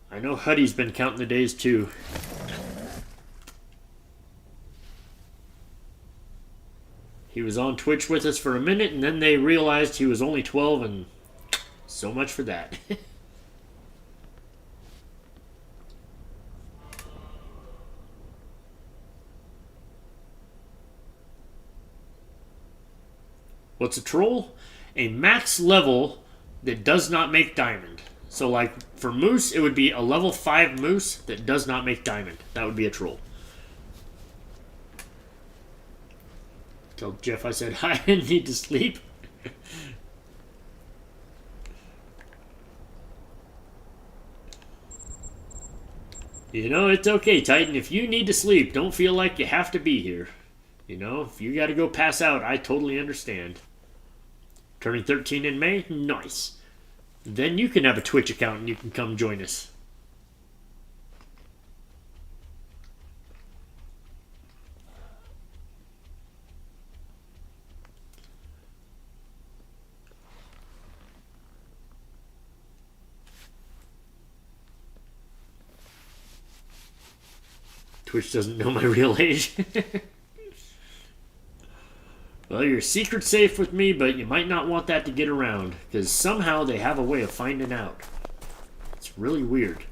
[SPEAKER 1] I know Huddy's been counting the days too. He was on Twitch with us for a minute, and then they realized he was only 12, and so much for that. What's a troll? A max level that does not make diamond. So like for moose, it would be a level 5 moose that does not make diamond. That would be a troll. Tell Jeff I said I didn't need to sleep. You know, it's okay, Titan. If you need to sleep, don't feel like you have to be here. You know, if you got to go pass out, I totally understand. Turning 13 in May? Nice. Then you can have a Twitch account and you can come join us. Twitch doesn't know my real age. Well, your secret's safe with me, but you might not want that to get around, because somehow they have a way of finding out. It's really weird.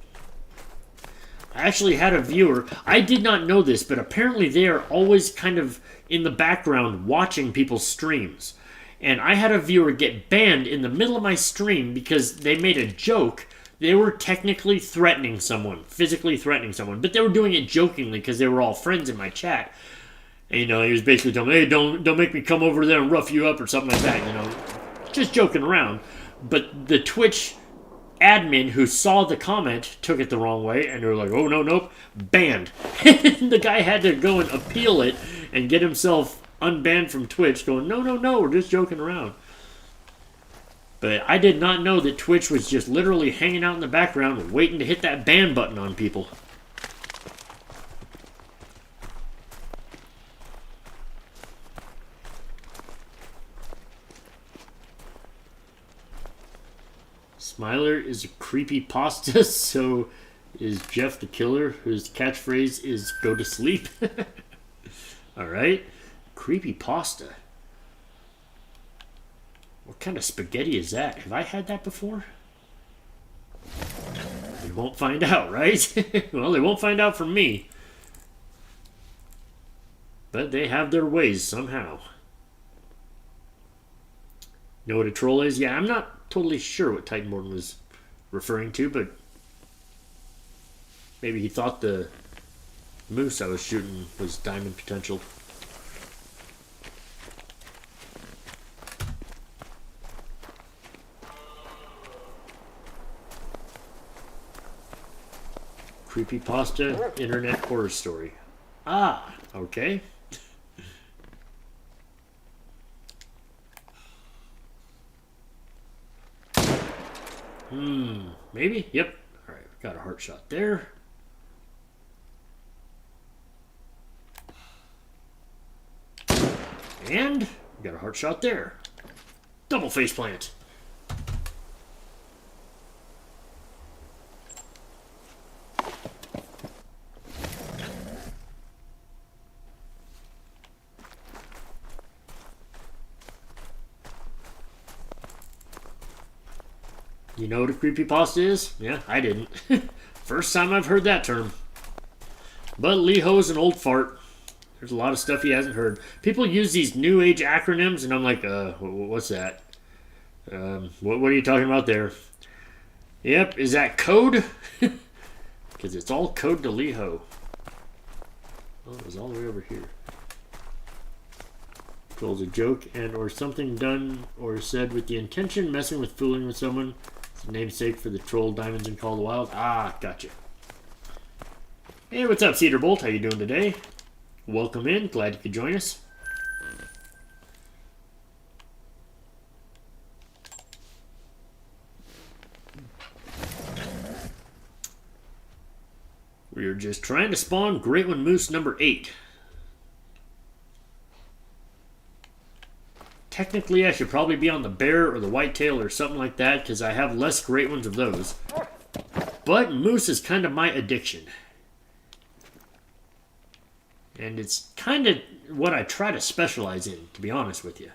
[SPEAKER 1] I actually had a viewer, I did not know this, but apparently they are always kind of in the background watching people's streams. And I had a viewer get banned in the middle of my stream because they made a joke. They were technically threatening someone, physically threatening someone, but they were doing it jokingly because they were all friends in my chat. And, you know, he was basically telling me, hey, don't make me come over there and rough you up or something like that, you know. Just joking around. But the Twitch admin who saw the comment took it the wrong way, and they were like, oh, no, nope, banned. And the guy had to go and appeal it and get himself unbanned from Twitch, going, no, no, no, we're just joking around. But I did not know that Twitch was just literally hanging out in the background waiting to hit that ban button on people. Smiler is a creepy pasta, so is Jeff the Killer, whose catchphrase is go to sleep. Alright. Creepy pasta. What kind of spaghetti is that? Have I had that before? They won't find out, right? Well, they won't find out from me. But they have their ways somehow. Know what a troll is? Yeah, I'm not totally sure what Titanborn was referring to, but maybe he thought the moose I was shooting was diamond potential. Creepypasta internet horror story. Ah, okay. Maybe? Yep. Alright, got a heart shot there. And we got a heart shot there. Double faceplant. You know what a creepypasta is? Yeah, I didn't. First time I've heard that term. But Leho's an old fart. There's a lot of stuff he hasn't heard. People use these new age acronyms, and I'm like, what's that? What are you talking about there? Yep, is that code? Because it's all code to Leho. Oh, it was all the way over here. Troll's a joke and or something done or said with the intention, messing with, fooling with someone. It's a namesake for the troll diamonds in Call of the Wild. Ah, gotcha. Hey, what's up, Cedar Bolt? How you doing today? Welcome in. Glad you could join us. We are just trying to spawn Great One Moose number 8. Technically, I should probably be on the bear or the whitetail or something like that because I have less great ones of those. But moose is kind of my addiction. And it's kind of what I try to specialize in, to be honest with you.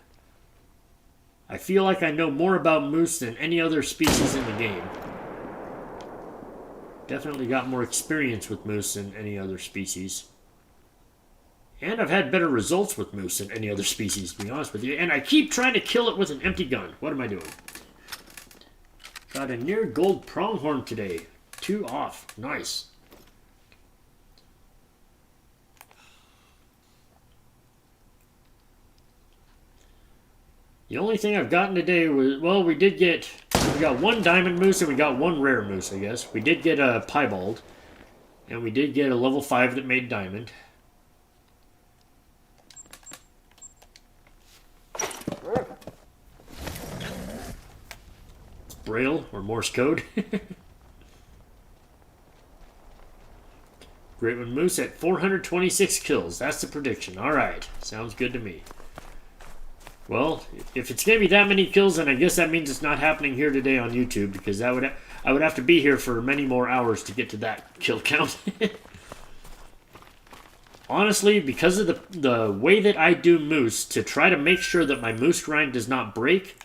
[SPEAKER 1] I feel like I know more about moose than any other species in the game. Definitely got more experience with moose than any other species. And I've had better results with moose than any other species, to be honest with you. And I keep trying to kill it with an empty gun. What am I doing? Got a near gold pronghorn today. 2 off. Nice. The only thing I've gotten today was, well, we got 1 diamond moose and we got 1 rare moose, I guess. We did get a piebald. And we did get a level 5 that made diamond. Braille or Morse code. Great One Moose at 426 kills. That's the prediction. Alright. Sounds good to me. Well, if it's going to be that many kills, then I guess that means it's not happening here today on YouTube, because I would have to be here for many more hours to get to that kill count. Honestly, because of the way that I do moose, to try to make sure that my moose grind does not break,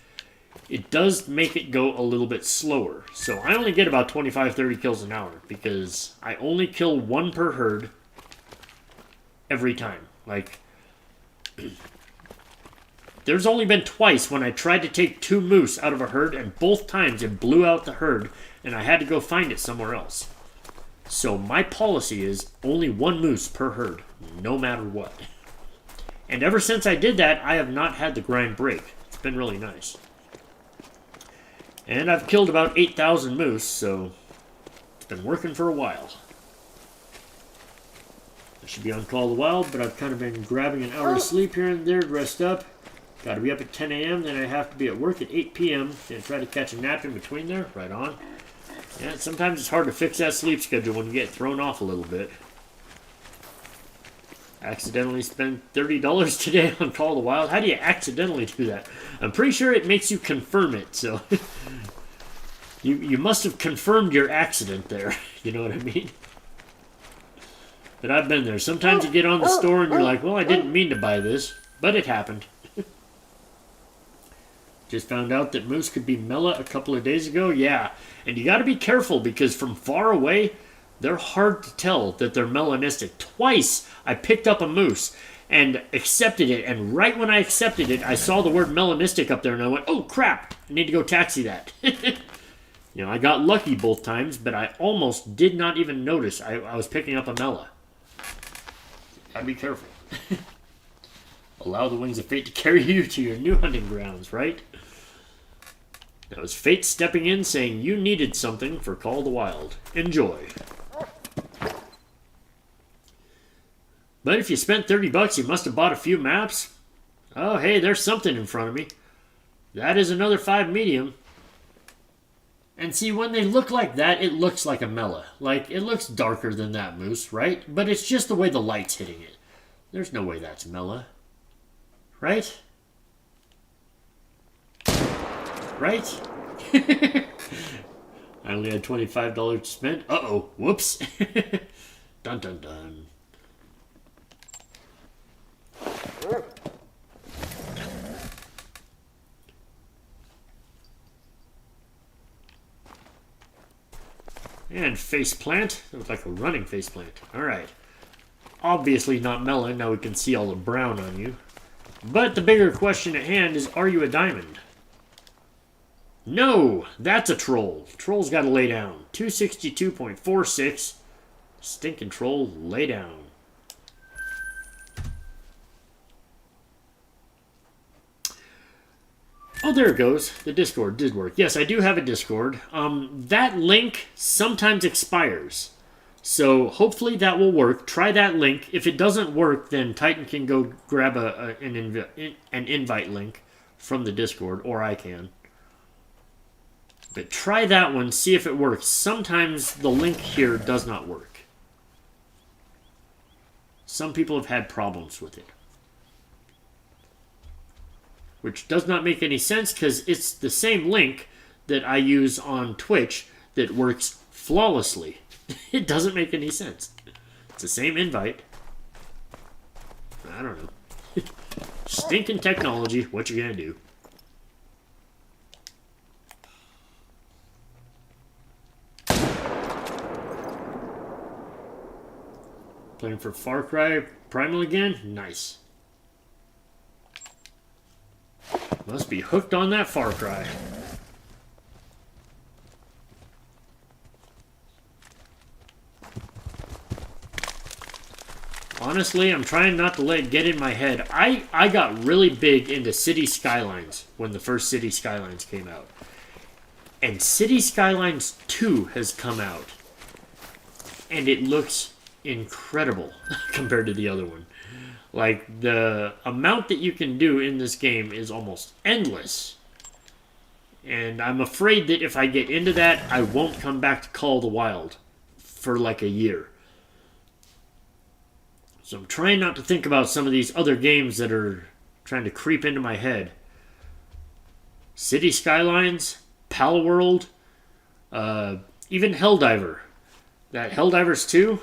[SPEAKER 1] it does make it go a little bit slower. So I only get about 25-30 kills an hour, because I only kill 1 per herd every time. Like, there's only been twice when I tried to take 2 moose out of a herd, and both times it blew out the herd, and I had to go find it somewhere else. So my policy is only 1 moose per herd, no matter what. And ever since I did that, I have not had the grind break. It's been really nice. And I've killed about 8,000 moose, so it's been working for a while. I should be on Call of the Wild, but I've kind of been grabbing an hour of sleep here and there to rest up. Got to be up at 10 a.m., then I have to be at work at 8 p.m. and try to catch a nap in between there. Right on. Yeah, sometimes it's hard to fix that sleep schedule when you get thrown off a little bit. Accidentally spent $30 today on Call of the Wild. How do you accidentally do that? I'm pretty sure it makes you confirm it, so... you must have confirmed your accident there. You know what I mean? But I've been there. Sometimes you get on the store and you're like, well, I didn't mean to buy this, but it happened. Just found out that moose could be mela a couple of days ago. Yeah, and you got to be careful because from far away, they're hard to tell that they're melanistic. Twice I picked up a moose and accepted it, and right when I accepted it, I saw the word melanistic up there, and I went, oh crap, I need to go taxi that. You know, I got lucky both times, but I almost did not even notice I was picking up a mela. Gotta be careful. Allow the wings of fate to carry you to your new hunting grounds, right? That was fate stepping in saying you needed something for Call of the Wild. Enjoy. But if you spent $30, you must have bought a few maps. Oh, hey, there's something in front of me. That is another 5 medium. And see, when they look like that, it looks like a mela. Like, it looks darker than that moose, right? But it's just the way the light's hitting it. There's no way that's mela. Right? Right? I only had $25 to spend. Uh-oh. Whoops. Dun dun dun. And faceplant. It looks like a running faceplant. Alright. Obviously not melon. Now we can see all the brown on you. But the bigger question at hand is, are you a diamond? No! That's a troll. Troll's got to lay down. 262.46. Stinking troll, lay down. Oh, there it goes. The Discord did work. Yes, I do have a Discord. That link sometimes expires. So hopefully that will work. Try that link. If it doesn't work, then Titan can go grab an invite link from the Discord, or I can. But try that one, see if it works. Sometimes the link here does not work. Some people have had problems with it. Which does not make any sense because it's the same link that I use on Twitch that works flawlessly. It doesn't make any sense. It's the same invite. I don't know. Stinking technology. What you gonna do? Playing for Far Cry Primal again? Nice. Must be hooked on that Far Cry. Honestly, I'm trying not to let it get in my head. I got really big into City Skylines when the first City Skylines came out. And City Skylines 2 has come out. And it looks incredible compared to the other one. Like, the amount that you can do in this game is almost endless. And I'm afraid that if I get into that, I won't come back to Call of the Wild for like a year. So I'm trying not to think about some of these other games that are trying to creep into my head. City Skylines, Palworld, even Helldiver. That Helldivers 2,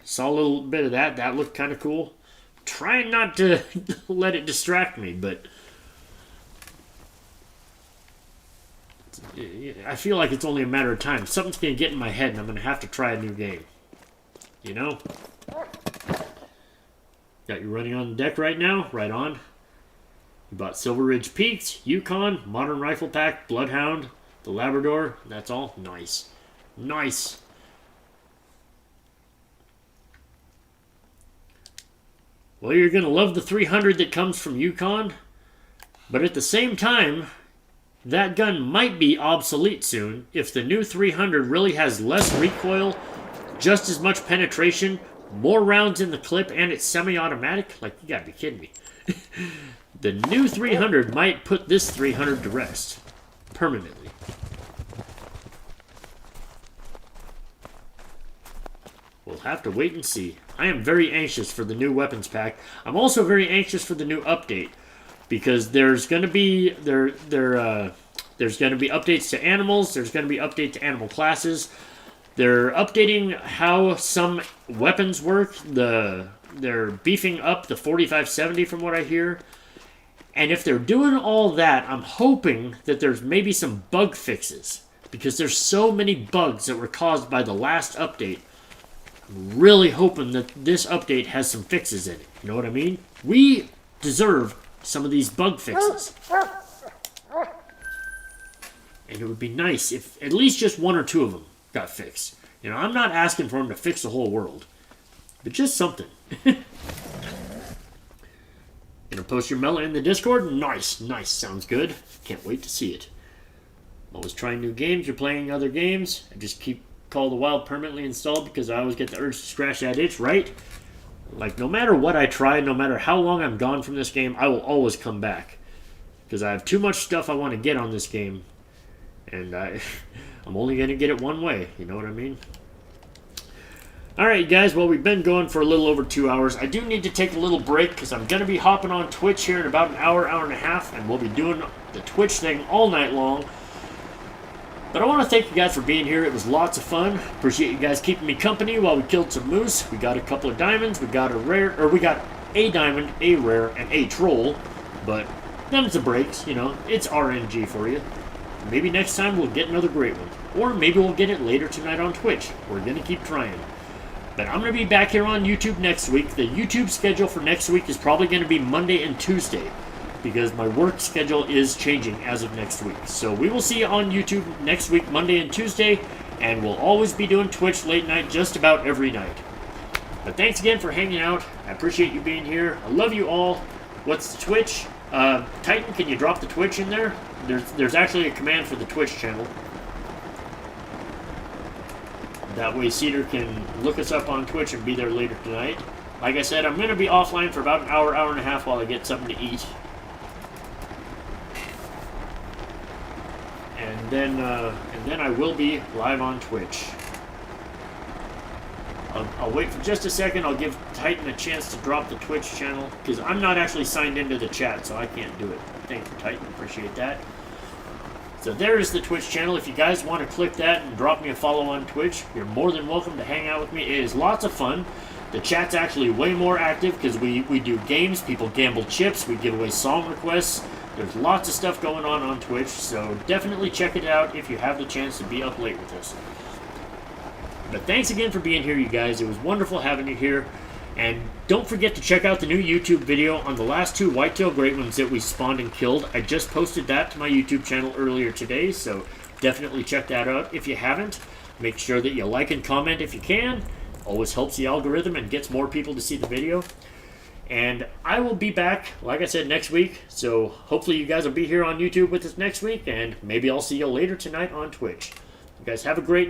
[SPEAKER 1] saw a little bit of that. That looked kind of cool. Trying not to let it distract me, but I feel like it's only a matter of time. Something's going to get in my head and I'm going to have to try a new game. You know? Got you running on the deck right now? Right on. You bought Silver Ridge Peaks, Yukon, Modern Rifle Pack, Bloodhound, the Labrador. That's all? Nice. Nice. Well, you're going to love the 300 that comes from Yukon, but at the same time, that gun might be obsolete soon if the new 300 really has less recoil, just as much penetration, more rounds in the clip, and it's semi-automatic. Like, you gotta be kidding me. The new 300 might put this 300 to rest. Permanently. We'll have to wait and see. I am very anxious for the new weapons pack. I'm also very anxious for the new update. Because there's going to be there's going to be updates to animals. There's going to be updates to animal classes. They're updating how some weapons work. They're beefing up the 4570 from what I hear. And if they're doing all that, I'm hoping that there's maybe some bug fixes. Because there's so many bugs that were caused by the last update. I'm really hoping that this update has some fixes in it. You know what I mean? We deserve some of these bug fixes. And it would be nice if at least just one or two of them got fixed. You know, I'm not asking for them to fix the whole world. But just something. Gonna post your melon in the Discord? Nice, nice. Sounds good. Can't wait to see it. I'm always trying new games. You're playing other games. I just keep Call of the Wild permanently installed because I always get the urge to scratch that itch, right? Like, no matter what I try, no matter how long I'm gone from this game, I will always come back. Because I have too much stuff I want to get on this game. And I'm only going to get it one way. You know what I mean? Alright, guys. Well, we've been going for a little over 2 hours. I do need to take a little break because I'm going to be hopping on Twitch here in about an hour, hour and a half. And we'll be doing the Twitch thing all night long. But I want to thank you guys for being here. It was lots of fun. Appreciate you guys keeping me company while we killed some moose. We got a couple of diamonds. We got a rare, or we got a diamond, a rare, and a troll. But them's the breaks, you know. It's RNG for you. Maybe next time we'll get another great one. Or maybe we'll get it later tonight on Twitch. We're going to keep trying. But I'm going to be back here on YouTube next week. The YouTube schedule for next week is probably going to be Monday and Tuesday. Because my work schedule is changing as of next week. So we will see you on YouTube next week, Monday and Tuesday, and we'll always be doing Twitch late night just about every night. But thanks again for hanging out. I appreciate you being here. I love you all. What's the Twitch? Titan, can you drop the Twitch in there? There's actually a command for the Twitch channel. That way Cedar can look us up on Twitch and be there later tonight. Like I said, I'm going to be offline for about an hour, hour and a half while I get something to eat. And then I will be live on Twitch. I'll wait for just a second. I'll give Titan a chance to drop the Twitch channel because I'm not actually signed into the chat, so I can't do it. Thank you, Titan. Appreciate that. So there is the Twitch channel. If you guys want to click that and drop me a follow on Twitch, you're more than welcome to hang out with me. It is lots of fun. The chat's actually way more active because we do games. People gamble chips. We give away song requests. There's lots of stuff going on Twitch, so definitely check it out if you have the chance to be up late with us. But thanks again for being here, you guys. It was wonderful having you here. And don't forget to check out the new YouTube video on the last two whitetail great ones that we spawned and killed. I just posted that to my YouTube channel earlier today, so definitely check that out if you haven't. Make sure that you like and comment if you can. Always helps the algorithm and gets more people to see the video. And I will be back, like I said, next week. So hopefully you guys will be here on YouTube with us next week. And maybe I'll see you later tonight on Twitch. You guys have a great night.